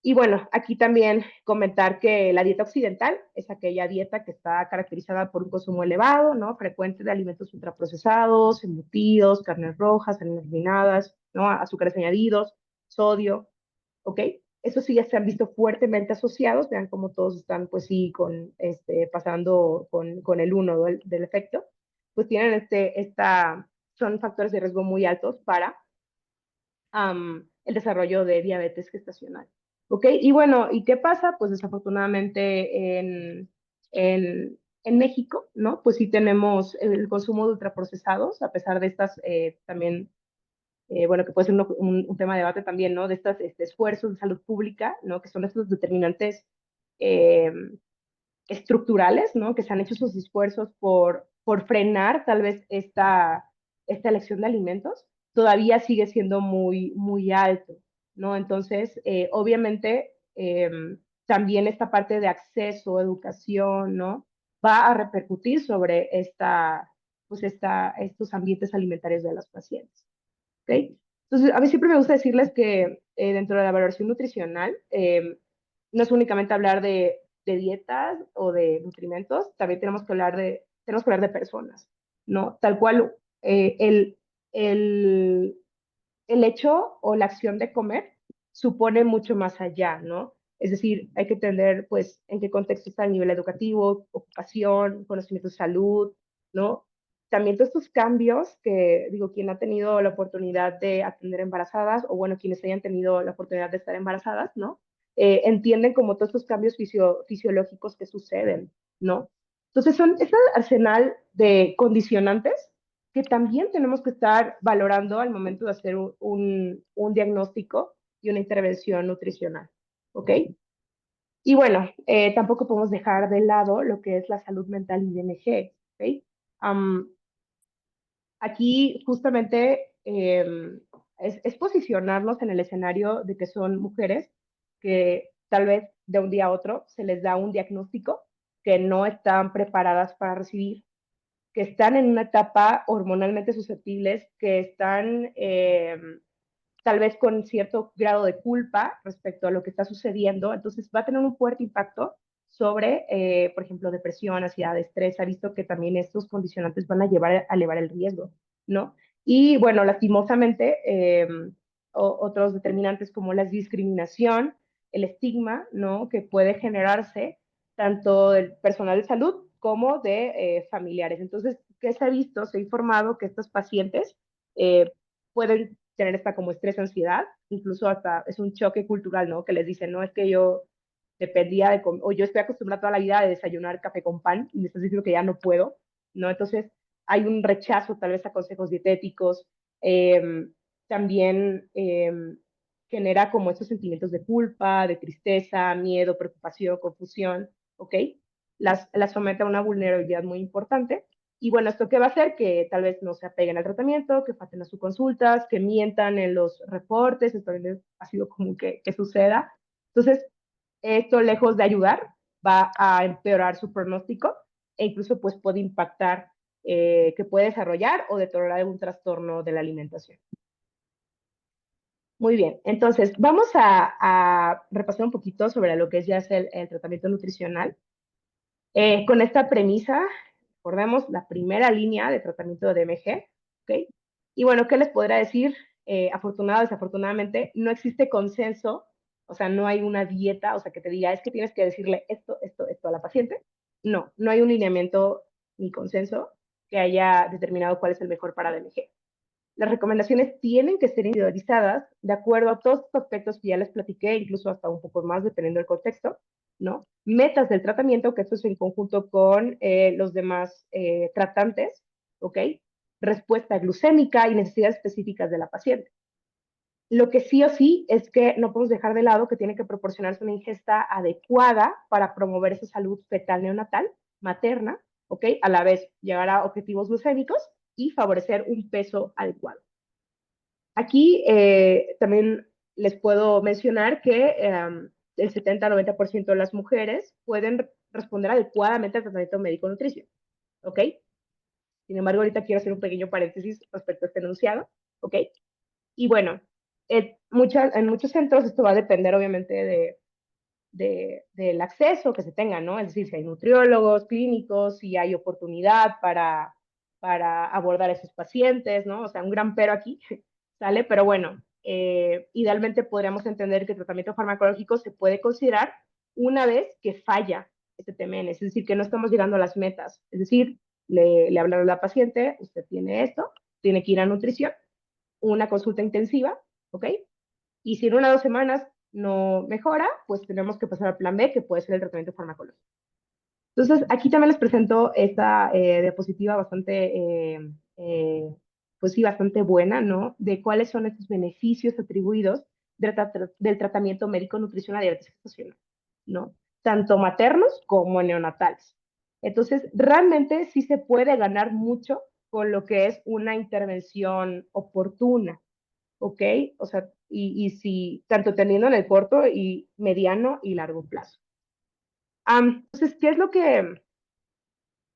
Y bueno, aquí también comentar que la dieta occidental es aquella dieta que está caracterizada por un consumo elevado, ¿no? Frecuente de alimentos ultraprocesados, embutidos, carnes rojas, harinas refinadas, ¿no? Azúcares añadidos, sodio, ¿ok? Eso sí ya se han visto fuertemente asociados, vean cómo todos están, pues sí, pasando con el uno del efecto, pues tienen son factores de riesgo muy altos para el desarrollo de diabetes gestacional. ¿Ok? Y bueno, ¿y qué pasa? Pues desafortunadamente en México, ¿no? Pues sí tenemos el consumo de ultraprocesados, a pesar de estas también, bueno, que puede ser un tema de debate también, ¿no? De estos esfuerzos de salud pública, ¿no? Que son estos determinantes eh, estructurales, ¿no? Que se han hecho esos esfuerzos por frenar tal vez esta elección de alimentos, todavía sigue siendo muy alto, ¿no? Entonces, obviamente, también esta parte de acceso, educación, ¿no? Va a repercutir sobre estos ambientes alimentarios de los pacientes, ¿ok? Entonces, a mí siempre me gusta decirles que dentro de la valoración nutricional, no es únicamente hablar de dietas o de nutrimentos, también tenemos que hablar de personas, ¿no? Tal cual, el, el hecho o la acción de comer supone mucho más allá, ¿no? Es decir, hay que entender, pues, en qué contexto está el nivel educativo, ocupación, conocimiento de salud, ¿no? También todos estos cambios que, digo, quien ha tenido la oportunidad de atender embarazadas, o bueno, quienes hayan tenido la oportunidad de estar embarazadas, ¿no? Entienden como todos estos cambios fisiológicos que suceden, ¿no? Entonces son ese arsenal de condicionantes que también tenemos que estar valorando al momento de hacer un diagnóstico y una intervención nutricional, ¿ok? Y bueno, tampoco podemos dejar de lado lo que es la salud mental y DMG, ¿ok? Um, Aquí justamente es posicionarnos en el escenario de que son mujeres que tal vez de un día a otro se les da un diagnóstico que no están preparadas para recibir, que están en una etapa hormonalmente susceptibles, que están tal vez con cierto grado de culpa respecto a lo que está sucediendo, entonces va a tener un fuerte impacto sobre, por ejemplo, depresión, ansiedad, estrés. Ha visto que también estos condicionantes van a llevar a elevar el riesgo, ¿no? Y bueno, lastimosamente, otros determinantes como la discriminación, el estigma, ¿no? Que puede generarse tanto del personal de salud como de familiares. Entonces, ¿qué se ha visto? Se ha informado que estos pacientes pueden tener esta como estrés, ansiedad, incluso hasta es un choque cultural, ¿no? Que les dicen, no, es que yo dependía o yo estoy acostumbrada toda la vida a desayunar café con pan y me estás diciendo que ya no puedo, ¿no? Entonces hay un rechazo tal vez a consejos dietéticos, eh, también genera como estos sentimientos de culpa, de tristeza, miedo, preocupación, confusión, ¿ok? Las somete a una vulnerabilidad muy importante. Y bueno, ¿esto qué va a hacer? Que tal vez no se apeguen al tratamiento, que falten a sus consultas, que mientan en los reportes, esto ha sido común que suceda. Entonces, esto lejos de ayudar, va a empeorar su pronóstico e incluso pues puede impactar que puede desarrollar o deteriorar algún trastorno de la alimentación. Muy bien, entonces vamos a repasar un poquito sobre lo que es ya es el tratamiento nutricional. Con esta premisa, recordemos la primera línea de tratamiento de DMG, ¿ok? Y bueno, ¿qué les podrá decir? Afortunado o desafortunadamente, no existe consenso, o sea, no hay una dieta, o sea, que te diga, es que tienes que decirle esto a la paciente. No, no hay un lineamiento ni consenso que haya determinado cuál es el mejor para DMG. Las recomendaciones tienen que ser individualizadas de acuerdo a todos estos aspectos que ya les platiqué, incluso hasta un poco más dependiendo del contexto, ¿no? Metas del tratamiento, que esto es en conjunto con los demás tratantes, ¿ok? Respuesta glucémica y necesidades específicas de la paciente. Lo que sí o sí es que no podemos dejar de lado que tiene que proporcionarse una ingesta adecuada para promover esa salud fetal neonatal, materna, ¿ok? A la vez llegar a objetivos glucémicos y favorecer un peso adecuado. Aquí también les puedo mencionar que el 70-90% de las mujeres pueden responder adecuadamente al tratamiento médico-nutricio, ¿ok? Sin embargo, ahorita quiero hacer un pequeño paréntesis respecto a este enunciado, ¿ok? Y bueno, en muchos centros esto va a depender obviamente del acceso que se tenga, ¿no? Es decir, si hay nutriólogos clínicos, si hay oportunidad para abordar a esos pacientes, ¿no? O sea, un gran pero aquí, ¿sale? Pero bueno, idealmente podríamos entender que el tratamiento farmacológico se puede considerar una vez que falla este TMN, es decir, que no estamos llegando a las metas. Es decir, le hablaron a la paciente, usted tiene esto, tiene que ir a nutrición, una consulta intensiva, ¿ok? Y si en 1 o 2 semanas no mejora, pues tenemos que pasar al plan B, que puede ser el tratamiento farmacológico. Entonces, aquí también les presento esta diapositiva bastante, pues sí, bastante buena, ¿no? De cuáles son estos beneficios atribuidos del tratamiento médico nutricional y diabetes gestacional, ¿no? Tanto maternos como neonatales. Entonces, realmente sí se puede ganar mucho con lo que es una intervención oportuna, ¿ok? O sea, y si, tanto teniendo en el corto y mediano y largo plazo. Entonces, ¿qué es lo que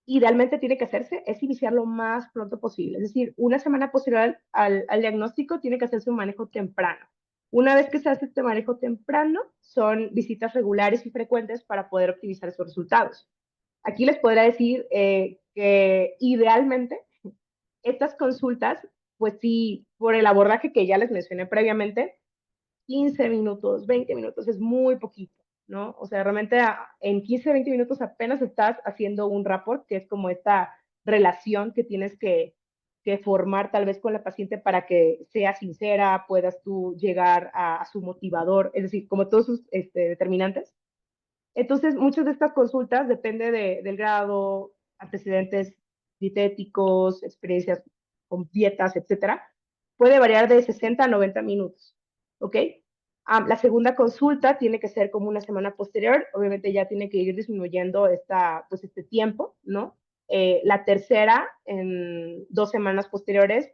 idealmente tiene que hacerse? Es iniciar lo más pronto posible. Es decir, 1 semana posterior al diagnóstico tiene que hacerse un manejo temprano. Una vez que se hace este manejo temprano, son visitas regulares y frecuentes para poder optimizar esos resultados. Aquí les podrá decir que idealmente estas consultas, pues sí, por el abordaje que ya les mencioné previamente, 15 minutos, 20 minutos es muy poquito, ¿no? O sea, realmente en 15, 20 minutos apenas estás haciendo un rapport, que es como esta relación que tienes que formar tal vez con la paciente para que sea sincera, puedas tú llegar a su motivador, es decir, como todos sus determinantes. Entonces, muchas de estas consultas depende del grado, antecedentes dietéticos, experiencias con dietas, etcétera. Puede variar de 60 a 90 minutos, ¿ok? La segunda consulta tiene que ser como 1 semana posterior, obviamente ya tiene que ir disminuyendo pues este tiempo, ¿no? La tercera en 2 semanas posteriores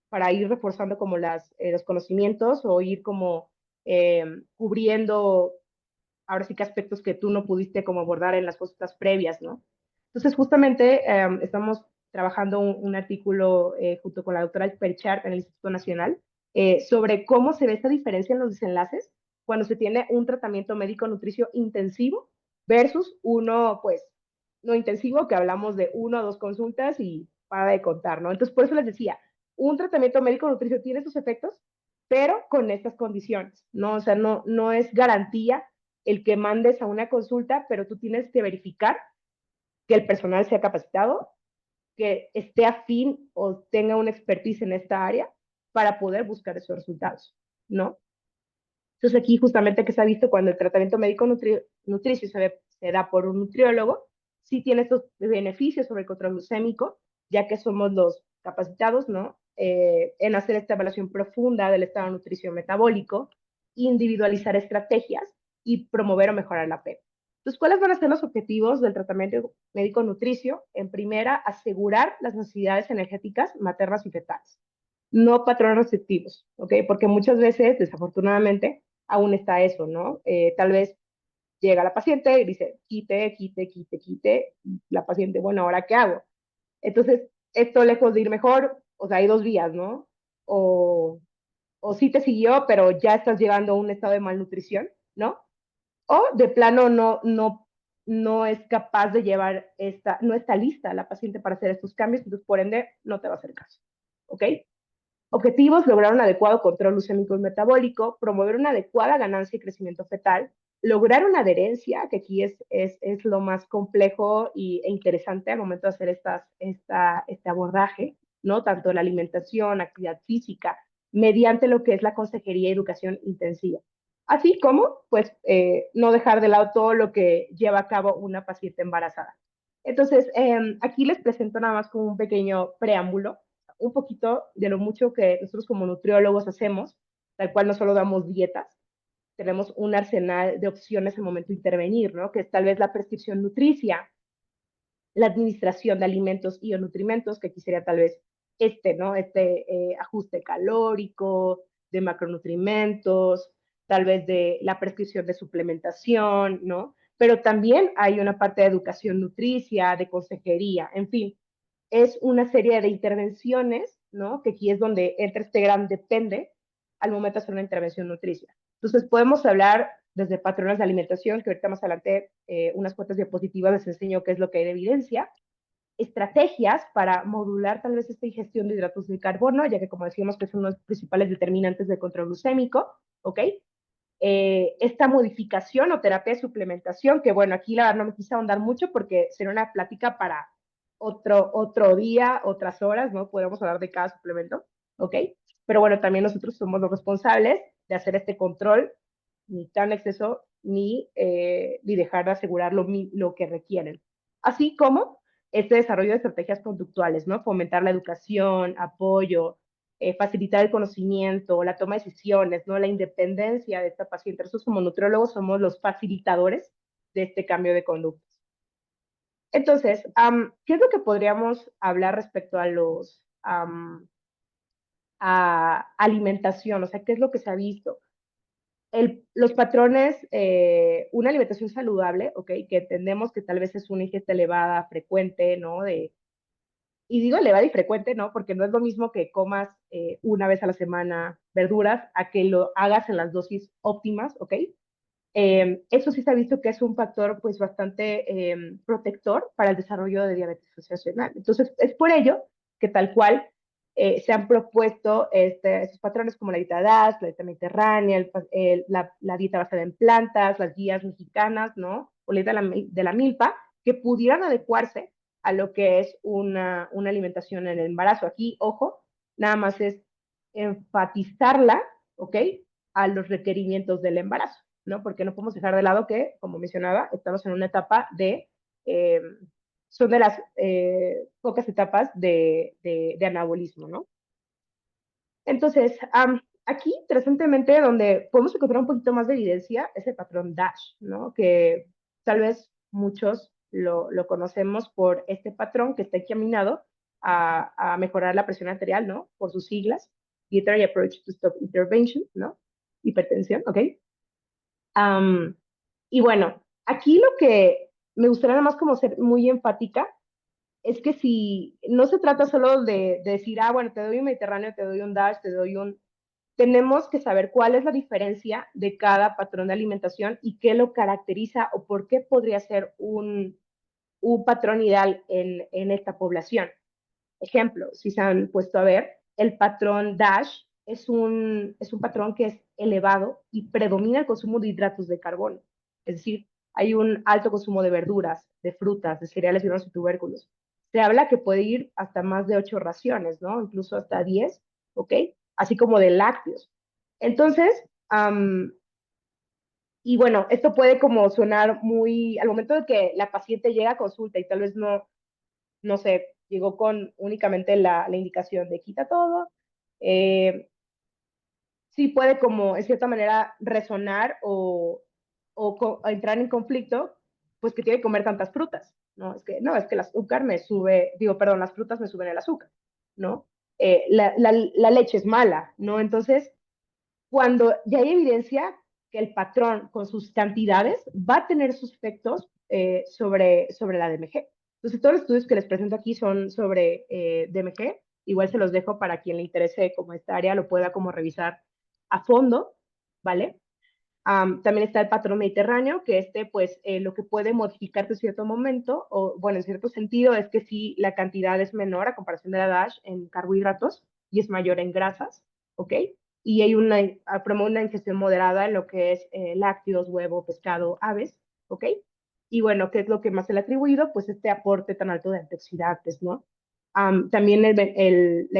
para ir reforzando como los conocimientos o ir como cubriendo ahora sí que aspectos que tú no pudiste como abordar en las consultas previas, ¿no? Entonces, justamente estamos trabajando un artículo junto con la doctora Perchart en el Instituto Nacional sobre cómo se ve esta diferencia en los desenlaces cuando se tiene un tratamiento médico nutricio intensivo versus uno, pues, no intensivo, que hablamos de 1 o 2 consultas y para de contar, ¿no? Entonces, por eso les decía, un tratamiento médico nutricio tiene sus efectos, pero con estas condiciones, ¿no? O sea, no es garantía el que mandes a una consulta, pero tú tienes que verificar que el personal sea capacitado, que esté afín o tenga una expertise en esta área para poder buscar esos resultados, ¿no? Entonces aquí justamente que se ha visto cuando el tratamiento médico nutricio se da por un nutriólogo, sí tiene estos beneficios sobre el control glucémico, ya que somos los capacitados, ¿no? En hacer esta evaluación profunda del estado nutricio metabólico, individualizar estrategias y promover o mejorar la PEP. Entonces, ¿cuáles van a ser los objetivos del tratamiento médico nutricio? En primera, asegurar las necesidades energéticas maternas y fetales, no patrones restrictivos, ¿ok? Porque muchas veces, desafortunadamente, aún está eso, ¿no? Tal vez llega la paciente y dice, quite, quite, quite, quite. La paciente, bueno, ¿ahora qué hago? Entonces, esto lejos de ir mejor, o sea, hay dos vías, ¿no? O, o sí te siguió, pero ya estás llegando a un estado de malnutrición, ¿no? O de plano no es capaz de llevar no está lista la paciente para hacer estos cambios, entonces por ende no te va a hacer caso, ¿ok? Objetivos: lograr un adecuado control glucémico y metabólico, promover una adecuada ganancia y crecimiento fetal, lograr una adherencia, que aquí es lo más complejo e interesante al momento de hacer este abordaje, ¿no? Tanto la alimentación, actividad física, mediante lo que es la consejería y educación intensiva. Así como, pues, no dejar de lado todo lo que lleva a cabo una paciente embarazada. Entonces, aquí les presento nada más como un pequeño preámbulo, un poquito de lo mucho que nosotros como nutriólogos hacemos, tal cual no solo damos dietas, tenemos un arsenal de opciones al momento de intervenir, ¿no? Que es tal vez la prescripción nutricia, la administración de alimentos y o nutrimentos, que aquí sería tal vez ¿no? Ajuste calórico, de macronutrimentos, tal vez de la prescripción de suplementación, ¿no? Pero también hay una parte de educación nutricia, de consejería, en fin, es una serie de intervenciones, ¿no? Que aquí es donde entra este gran depende al momento de hacer una intervención nutricia. Entonces, podemos hablar desde patrones de alimentación, que ahorita más adelante, unas cuantas diapositivas les enseño qué es lo que hay de evidencia, estrategias para modular tal vez esta ingestión de hidratos de carbono, ya que como decíamos que son los principales determinantes del control glucémico, ¿ok? Esta modificación o terapia de suplementación, que bueno, aquí la verdad no me quise ahondar mucho porque será una plática para otro día, otras horas, ¿no? Podemos hablar de cada suplemento, ¿ok? Pero bueno, también nosotros somos los responsables de hacer este control, ni tan exceso, ni dejar de asegurar lo que requieren. Así como este desarrollo de estrategias conductuales, ¿no? Fomentar la educación, apoyo, facilitar el conocimiento, la toma de decisiones, ¿no? La independencia de esta paciente. Nosotros como nutriólogos somos los facilitadores de este cambio de conductas. Entonces, ¿qué es lo que podríamos hablar respecto a a alimentación? O sea, ¿qué es lo que se ha visto? Los patrones, una alimentación saludable, ¿ok? Que entendemos que tal vez es una ingesta elevada, frecuente, ¿no? Y digo elevada y frecuente, ¿no? Porque no es lo mismo que comas una vez a la semana verduras a que lo hagas en las dosis óptimas, ¿ok? Eso sí se ha visto que es un factor pues bastante protector para el desarrollo de diabetes gestacional. Entonces, es por ello que tal cual se han propuesto estos patrones como la dieta DASH, la dieta mediterránea, la dieta basada en plantas, las guías mexicanas, ¿no? O la dieta de la milpa, que pudieran adecuarse a lo que es una alimentación en el embarazo. Aquí, ojo, nada más es enfatizarla, ¿ok? A los requerimientos del embarazo, ¿no? Porque no podemos dejar de lado que, como mencionaba, estamos en una etapa eh, son de las pocas etapas de anabolismo, ¿no? Entonces, aquí, interesantemente, donde podemos encontrar un poquito más de evidencia es el patrón DASH, ¿no? Que tal vez muchos lo conocemos por este patrón que está encaminado a mejorar la presión arterial, ¿no? Por sus siglas, Dietary Approach to Stop Intervention, ¿no? Hipertensión, ¿ok? Um, y bueno, aquí lo que me gustaría nada más como ser muy enfática es que si no se trata solo de decir, ah, bueno, te doy un Mediterráneo, te doy un DASH, te doy un... Tenemos que saber cuál es la diferencia de cada patrón de alimentación y qué lo caracteriza o por qué podría ser un patrón ideal en esta población. Ejemplo, si se han puesto a ver, el patrón DASH es un patrón que es elevado y predomina el consumo de hidratos de carbono. Es decir, hay un alto consumo de verduras, de frutas, de cereales, granos y tubérculos. Se habla que puede ir hasta más de 8 raciones, ¿no? Incluso hasta 10, ¿ok? Así como de lácteos. Entonces, Y bueno, esto puede como sonar muy, al momento de que la paciente llega a consulta y tal vez no sé, llegó con únicamente la indicación de quita todo, eh, sí puede como en cierta manera resonar o entrar en conflicto, pues que tiene que comer tantas frutas, ¿no? Es que el azúcar me sube, digo, perdón, las frutas me suben el azúcar, ¿no? La leche es mala, ¿no? Entonces, cuando ya hay evidencia que el patrón con sus cantidades va a tener sus efectos sobre la DMG. Entonces, todos los estudios que les presento aquí son sobre DMG. Igual se los dejo para quien le interese como esta área, lo pueda como revisar a fondo, ¿vale? También está el patrón mediterráneo, que pues, lo que puede modificarte en cierto momento, o bueno, en cierto sentido, es que si la cantidad es menor a comparación de la DASH en carbohidratos y es mayor en grasas, ¿ok? Y hay promueve una ingestión moderada en lo que es lácteos, huevo, pescado, aves, ¿ok? Y bueno, ¿qué es lo que más se le ha atribuido? Pues este aporte tan alto de antioxidantes, ¿no? También la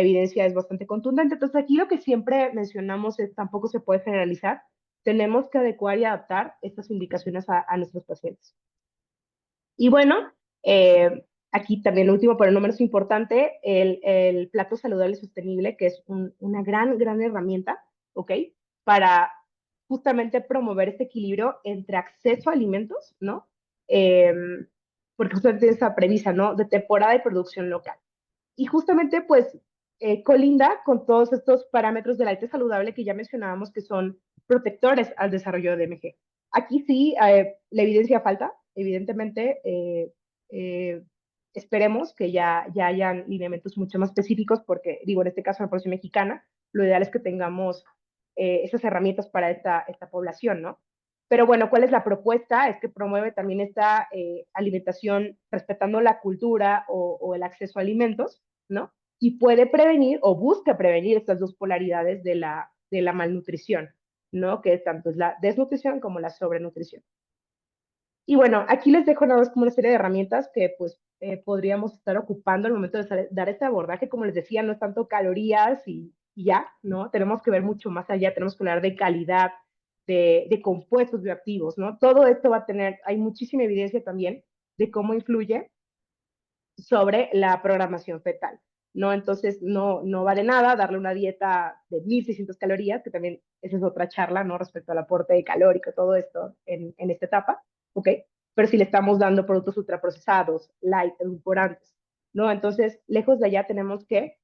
evidencia es bastante contundente. Entonces, aquí lo que siempre mencionamos es tampoco se puede generalizar, tenemos que adecuar y adaptar estas indicaciones a nuestros pacientes. Y bueno, aquí también lo último, pero no menos importante, el plato saludable y sostenible, que es una gran herramienta, ¿ok? Para justamente promover este equilibrio entre acceso a alimentos, ¿no? Eh, porque justamente tiene esa premisa, ¿no? De temporada y producción local. Y justamente, pues, colinda con todos estos parámetros de la dieta saludable que ya mencionábamos que son protectores al desarrollo de MG. Aquí sí, la evidencia falta, evidentemente, eh, esperemos que ya hayan lineamientos mucho más específicos, porque, digo, en este caso, en la población mexicana, lo ideal es que tengamos esas herramientas para esta población, ¿no? Pero bueno, ¿cuál es la propuesta? Es que promueve también esta alimentación respetando la cultura o el acceso a alimentos, ¿no? Y puede prevenir o busca prevenir estas dos polaridades de la malnutrición, ¿no? Que tanto es la desnutrición como la sobrenutrición. Y bueno, aquí les dejo nada más como una serie de herramientas que pues podríamos estar ocupando al momento de dar este abordaje. Como les decía, no es tanto calorías y ya, ¿no? Tenemos que ver mucho más allá, tenemos que hablar de calidad, de compuestos bioactivos, ¿no? Todo esto va a tener, hay muchísima evidencia también de cómo influye sobre la programación fetal, ¿no? Entonces, no vale nada darle una dieta de 1.600 calorías, que también esa es otra charla, ¿no? Respecto al aporte calórico, todo esto en esta etapa, ¿ok? Pero si le estamos dando productos ultraprocesados, light, edulcorantes, ¿no? Entonces, lejos de allá tenemos que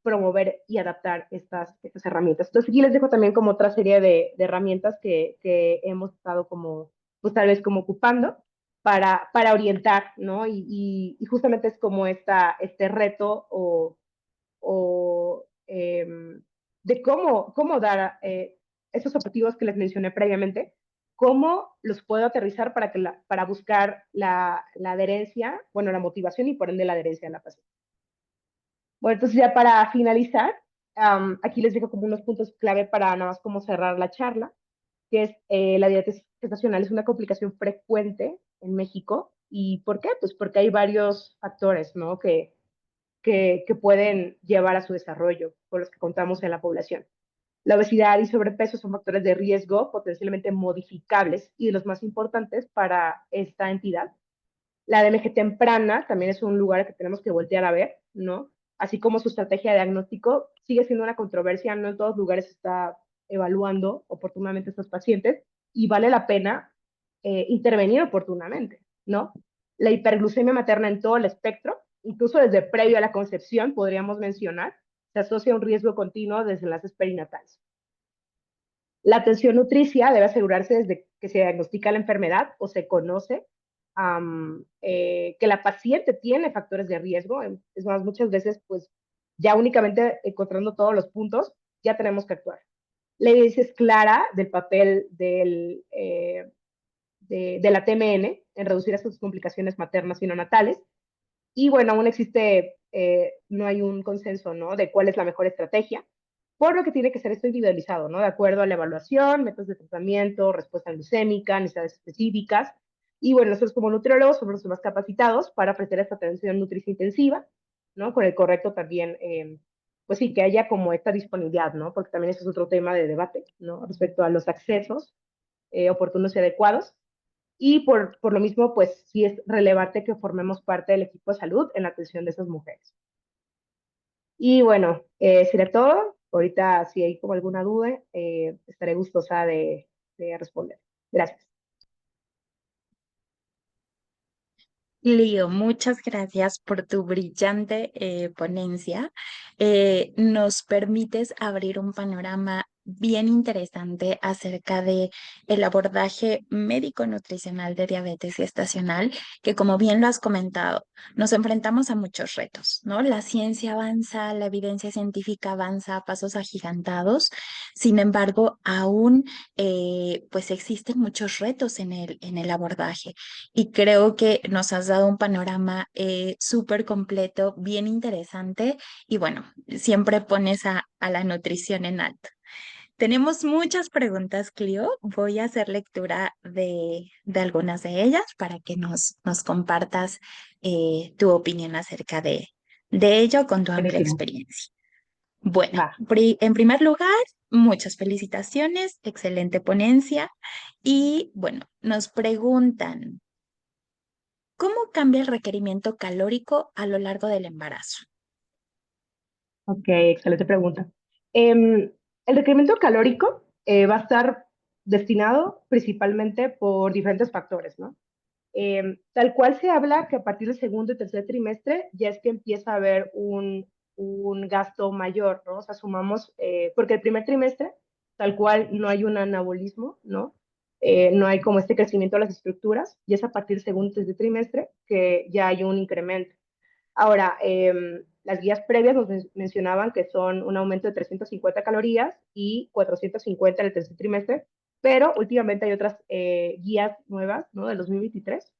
promover y adaptar estas herramientas. Entonces, aquí les dejo también como otra serie de herramientas que hemos estado como, pues tal vez como ocupando para orientar, ¿no? Y justamente es como este reto o de cómo dar esos objetivos que les mencioné previamente, cómo los puedo aterrizar para buscar la adherencia, bueno, la motivación y por ende la adherencia de la paciente. Bueno, entonces ya para finalizar, aquí les dejo como unos puntos clave para nada más como cerrar la charla, que es la diabetes gestacional es una complicación frecuente en México. ¿Y por qué? Pues porque hay varios factores, ¿no? Que pueden llevar a su desarrollo, por los que contamos en la población. La obesidad y sobrepeso son factores de riesgo potencialmente modificables y de los más importantes para esta entidad. La DMG temprana también es un lugar que tenemos que voltear a ver, ¿no? Así como su estrategia de diagnóstico sigue siendo una controversia, no en todos lugares se está evaluando oportunamente a estos pacientes y vale la pena intervenir oportunamente, ¿no? La hiperglucemia materna en todo el espectro, incluso desde previo a la concepción, podríamos mencionar, se asocia a un riesgo continuo desde enlaces perinatales. La atención nutricia debe asegurarse desde que se diagnostica la enfermedad o se conoce que la paciente tiene factores de riesgo. Es más, muchas veces, pues ya únicamente encontrando todos los puntos, ya tenemos que actuar. La evidencia es clara del papel de la TMN en reducir estas complicaciones maternas y neonatales. Y bueno, aún existe, no hay un consenso, ¿no? De cuál es la mejor estrategia, por lo que tiene que ser esto individualizado, ¿no? De acuerdo a la evaluación, métodos de tratamiento, respuesta glucémica, necesidades específicas. Y bueno, nosotros como nutriólogos somos los más capacitados para ofrecer esta atención nutricia intensiva, ¿no? Con el correcto también, pues sí, que haya como esta disponibilidad, ¿no? Porque también ese es otro tema de debate, ¿no? Respecto a los accesos oportunos y adecuados. Y por lo mismo, pues sí es relevante que formemos parte del equipo de salud en la atención de esas mujeres. Y bueno, sería todo. Ahorita, si hay como alguna duda, estaré gustosa de responder. Gracias. Lío, muchas gracias por tu brillante ponencia. Nos permites abrir un panorama bien interesante acerca de el abordaje médico-nutricional de diabetes gestacional, que como bien lo has comentado, nos enfrentamos a muchos retos, ¿no? La ciencia avanza, la evidencia científica avanza a pasos agigantados. Sin embargo, aún pues existen muchos retos en el abordaje. Y creo que nos has dado un panorama súper completo, bien interesante y bueno, siempre pones a la nutrición en alto. Tenemos muchas preguntas, Clio. Voy a hacer lectura de algunas de ellas para que nos compartas tu opinión acerca de ello con tu amplia Buenísimo. experiencia. Bueno, Va. en primer lugar, muchas felicitaciones, excelente ponencia. Y bueno, nos preguntan, ¿cómo cambia el requerimiento calórico a lo largo del embarazo? Ok, excelente pregunta. El requerimiento calórico va a estar destinado principalmente por diferentes factores, ¿no? Tal cual se habla que a partir del segundo y tercer trimestre ya es que empieza a haber un gasto mayor, ¿no? O sea, sumamos, porque el primer trimestre, tal cual, no hay un anabolismo, ¿no? No hay como este crecimiento de las estructuras, y es a partir del segundo y tercer trimestre que ya hay un incremento. Ahora, las guías previas nos mencionaban que son un aumento de 350 calorías y 450 en el tercer trimestre, pero últimamente hay otras guías nuevas, ¿no? Del 2023,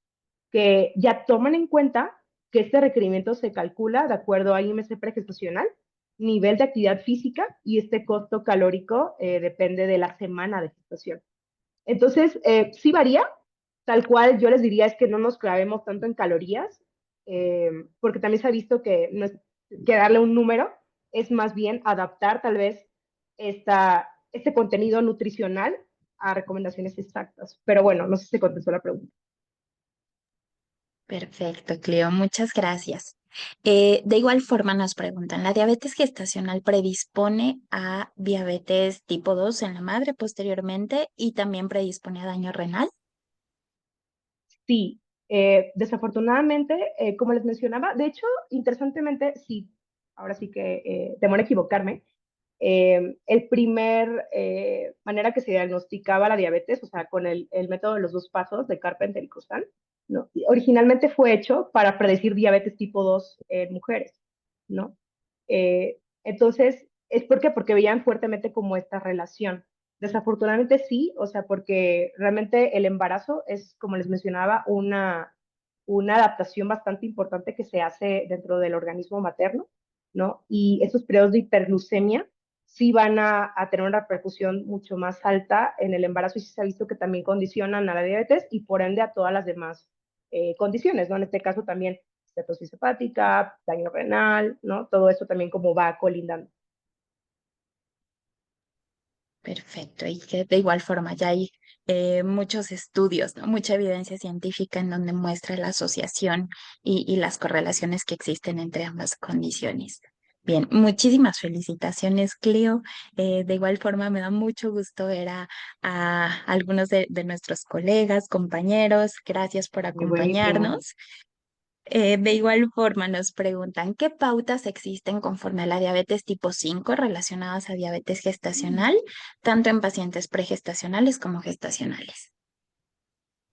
que ya toman en cuenta que este requerimiento se calcula de acuerdo a IMC pregestacional, nivel de actividad física y este costo calórico depende de la semana de gestación. Entonces, sí varía, tal cual yo les diría es que no nos clavemos tanto en calorías, porque también se ha visto que, no es, que darle un número es más bien adaptar tal vez este contenido nutricional a recomendaciones exactas. Pero bueno, no sé si se contestó la pregunta. Perfecto, Cleo, muchas gracias. De igual forma nos preguntan, ¿la diabetes gestacional predispone a diabetes tipo 2 en la madre posteriormente y también predispone a daño renal? Sí, desafortunadamente, como les mencionaba, de hecho, interesantemente, sí, ahora sí que temo en equivocarme, el primer manera que se diagnosticaba la diabetes, o sea, con el método de los dos pasos de Carpenter y Costal, ¿no? Y originalmente fue hecho para predecir diabetes tipo 2 en mujeres, ¿no? Entonces, ¿es por qué? Porque veían fuertemente como esta relación. Desafortunadamente sí, o sea, porque realmente el embarazo es, como les mencionaba, una adaptación bastante importante que se hace dentro del organismo materno, ¿no? Y esos periodos de hiperglucemia sí van a tener una repercusión mucho más alta en el embarazo y sí se ha visto que también condicionan a la diabetes y por ende a todas las demás condiciones, ¿no? En este caso también cetosis hepática, daño renal, ¿no? Todo eso también como va colindando. Perfecto, y que de igual forma ya hay muchos estudios, ¿no? Mucha evidencia científica en donde muestra la asociación y las correlaciones que existen entre ambas condiciones. Bien, muchísimas felicitaciones, Cleo. De igual forma, me da mucho gusto ver a algunos de nuestros colegas, compañeros. Gracias por Buenísimo. acompañarnos. De igual forma nos preguntan, ¿qué pautas existen conforme a la diabetes tipo 5 relacionadas a diabetes gestacional, tanto en pacientes pregestacionales como gestacionales?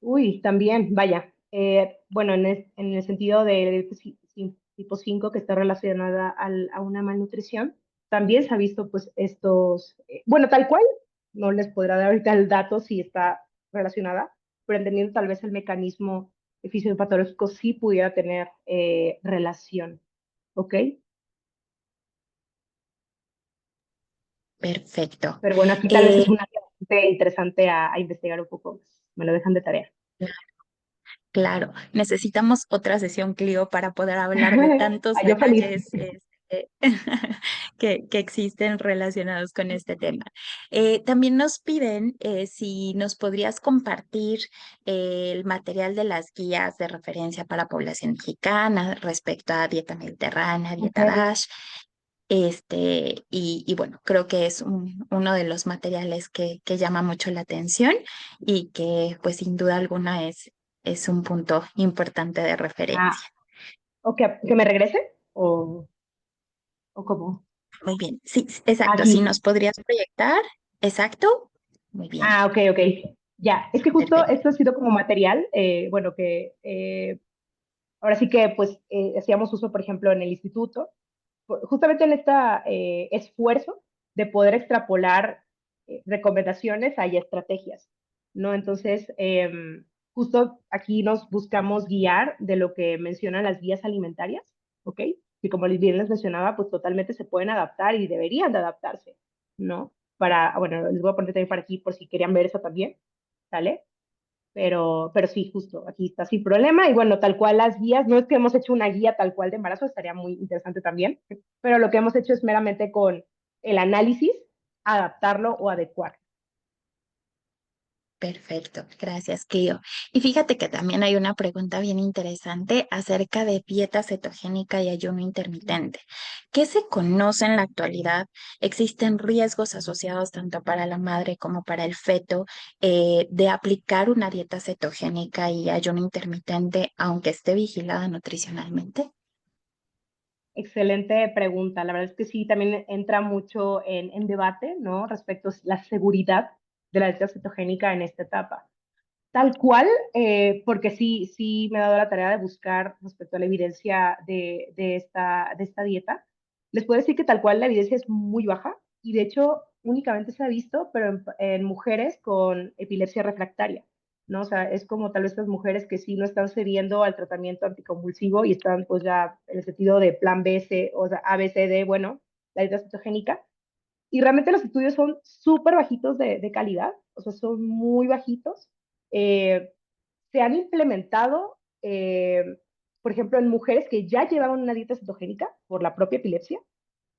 Uy, también, vaya. Bueno, en el sentido de tipo 5 que está relacionada a una malnutrición, también se ha visto pues estos, bueno, tal cual, no les podrá dar ahorita el dato si está relacionada, pero entendiendo tal vez el mecanismo fisiopatológico sí pudiera tener relación, ¿ok? Perfecto. Pero bueno, aquí tal vez Eh, es una área bastante interesante a investigar un poco más. Me lo dejan de tarea. claro, necesitamos otra sesión, Clio, para poder hablar de tantos Yo feliz. detalles. que existen relacionados con este tema. También nos piden si nos podrías compartir el material de las guías de referencia para población mexicana respecto a dieta mediterránea, Ok. dieta DASH. Y bueno, creo que es uno de los materiales que llama mucho la atención y que pues sin duda alguna es un punto importante de referencia. Ah, ¿o que me regrese? ¿O cómo? Muy bien, sí, exacto. Si Aquí. nos podrías proyectar, exacto. Muy bien, Ah, ok, ok. Ya, es que justo perfecto. esto ha sido como material, bueno, que ahora sí que pues hacíamos uso, por ejemplo, en el instituto, justamente en este esfuerzo de poder extrapolar recomendaciones hay estrategias, ¿no? Entonces, justo aquí nos buscamos guiar de lo que mencionan las guías alimentarias, ¿ok? Y como bien les mencionaba, pues totalmente se pueden adaptar y deberían de adaptarse, ¿no? Bueno, les voy a poner también para aquí por si querían ver eso también, ¿sale? Pero sí, justo, aquí está sin problema. Y bueno, tal cual las guías, no es que hemos hecho una guía tal cual de embarazo, estaría muy interesante también, pero lo que hemos hecho es meramente con el análisis, adaptarlo o adecuar. Perfecto, gracias, Clio. Y fíjate que también hay una pregunta bien interesante acerca de dieta cetogénica y ayuno intermitente. ¿Qué se conoce en la actualidad? ¿Existen riesgos asociados tanto para la madre como para el feto de aplicar una dieta cetogénica y ayuno intermitente aunque esté vigilada nutricionalmente? Excelente pregunta. La verdad es que sí, también entra mucho en debate, ¿no? Respecto a la seguridad de la dieta cetogénica en esta etapa. Tal cual, porque sí me he dado la tarea de buscar respecto a la evidencia de esta dieta. Les puedo decir que tal cual la evidencia es muy baja y de hecho únicamente se ha visto, pero en mujeres con epilepsia refractaria, ¿no? O sea, es como tal vez estas mujeres que sí no están cediendo al tratamiento anticonvulsivo y están pues ya en el sentido de plan B, C, o sea, A, B, C, D, bueno, la dieta cetogénica. Y realmente los estudios son súper bajitos de calidad, o sea, son muy bajitos. Eh, Se han implementado, por ejemplo, en mujeres que ya llevaban una dieta cetogénica por la propia epilepsia.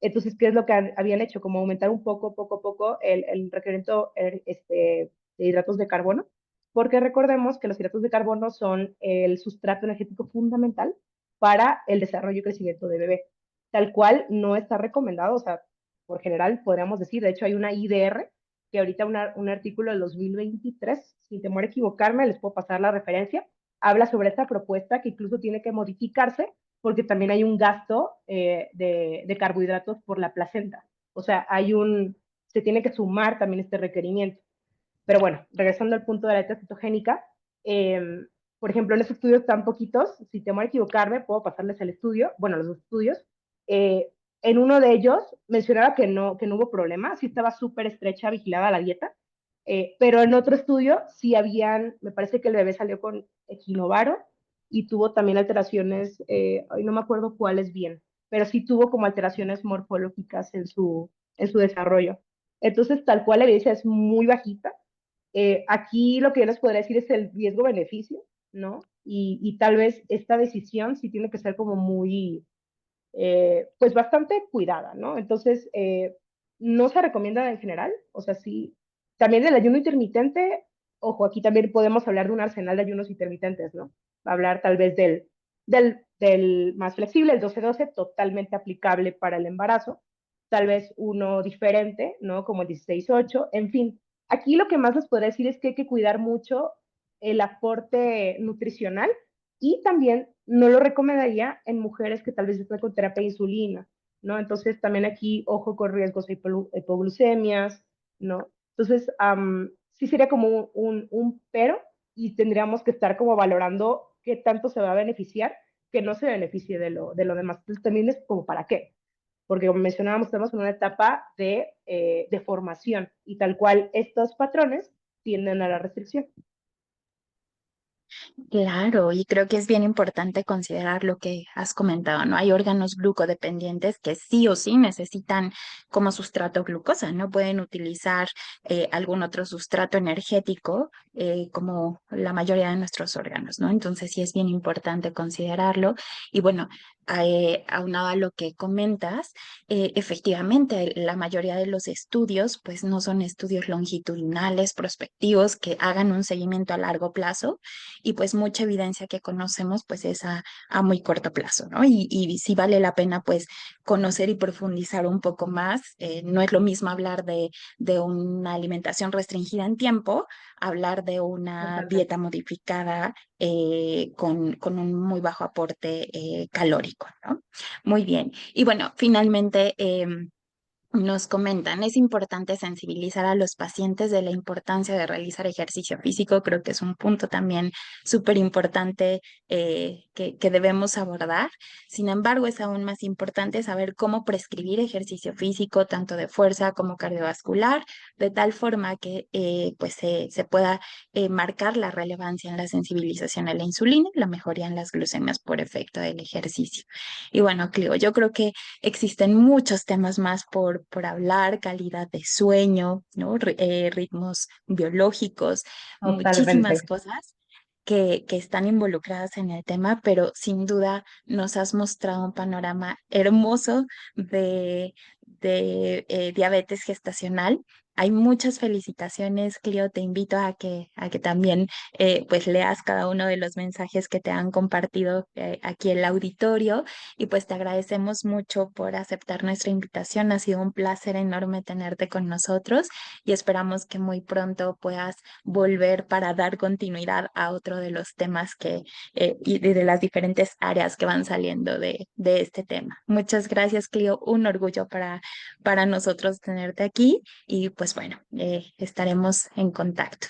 Entonces, ¿qué es lo que habían hecho? Como aumentar un poco, poco a poco el requerimiento de hidratos de carbono, porque recordemos que los hidratos de carbono son el sustrato energético fundamental para el desarrollo y crecimiento de bebé. Tal cual no está recomendado, o sea, por general podríamos decir, de hecho hay una IDR, que ahorita un artículo del 2023, sin temor a equivocarme, les puedo pasar la referencia, habla sobre esta propuesta que incluso tiene que modificarse porque también hay un gasto de carbohidratos por la placenta. O sea, se tiene que sumar también este requerimiento. Pero bueno, regresando al punto de la dieta cetogénica, eh, por ejemplo, en esos estudios tan poquitos, si temo a equivocarme, puedo pasarles el estudio, bueno, los estudios. eh, en uno de ellos mencionaba que no hubo problema, sí estaba súper estrecha, vigilada la dieta, pero en otro estudio sí me parece que el bebé salió con equinovaro y tuvo también alteraciones, no me acuerdo cuáles bien, pero sí tuvo como alteraciones morfológicas en su desarrollo. Entonces, tal cual la evidencia es muy bajita. Aquí lo que yo les podría decir es el riesgo-beneficio, ¿no? Y tal vez esta decisión sí tiene que ser como muy, pues bastante cuidada, ¿no? Entonces, no se recomienda en general, o sea, sí, también el ayuno intermitente, ojo, aquí también podemos hablar de un arsenal de ayunos intermitentes, ¿no? Hablar tal vez del más flexible, el 12-12, totalmente aplicable para el embarazo, tal vez uno diferente, ¿no? Como el 16-8, en fin. Aquí lo que más les podría decir es que hay que cuidar mucho el aporte nutricional y también no lo recomendaría en mujeres que tal vez están con terapia de insulina, ¿no? Entonces también aquí ojo con riesgos de hipoglucemias, ¿no? Entonces sí sería como un pero y tendríamos que estar como valorando qué tanto se va a beneficiar, que no se beneficie de lo demás. Entonces también es como para qué, porque como mencionábamos, estamos en una etapa de formación y tal cual estos patrones tienden a la restricción. Claro, y creo que es bien importante considerar lo que has comentado, ¿no? Hay órganos glucodependientes que sí o sí necesitan como sustrato glucosa, no pueden utilizar algún otro sustrato energético como la mayoría de nuestros órganos, ¿no? Entonces sí es bien importante considerarlo. Y bueno, aunado a lo que comentas, efectivamente, la mayoría de los estudios, pues no son estudios longitudinales, prospectivos, que hagan un seguimiento a largo plazo, y pues mucha evidencia que conocemos, pues es a muy corto plazo, ¿no? Y sí vale la pena, pues, conocer y profundizar un poco más. No es lo mismo hablar de una alimentación restringida en tiempo, hablar de una Totalmente. dieta modificada con un muy bajo aporte calórico, ¿no? Muy bien. Y bueno, finalmente, nos comentan, es importante sensibilizar a los pacientes de la importancia de realizar ejercicio físico. Creo que es un punto también súper importante que debemos abordar. Sin embargo, es aún más importante saber cómo prescribir ejercicio físico, tanto de fuerza como cardiovascular, de tal forma que pues se pueda marcar la relevancia en la sensibilización a la insulina y la mejoría en las glucemias por efecto del ejercicio. Y bueno, Clio, yo creo que existen muchos temas más por hablar, calidad de sueño, ¿no? Ritmos biológicos, muchísimas Totalmente. cosas que están involucradas en el tema, pero sin duda nos has mostrado un panorama hermoso de diabetes gestacional. Hay muchas felicitaciones, Clio. Te invito a que también pues leas cada uno de los mensajes que te han compartido aquí el auditorio, y pues te agradecemos mucho por aceptar nuestra invitación. Ha sido un placer enorme tenerte con nosotros y esperamos que muy pronto puedas volver para dar continuidad a otro de los temas y de las diferentes áreas que van saliendo de este tema. Muchas gracias, Clio. Un orgullo para nosotros tenerte aquí y pues bueno, estaremos en contacto.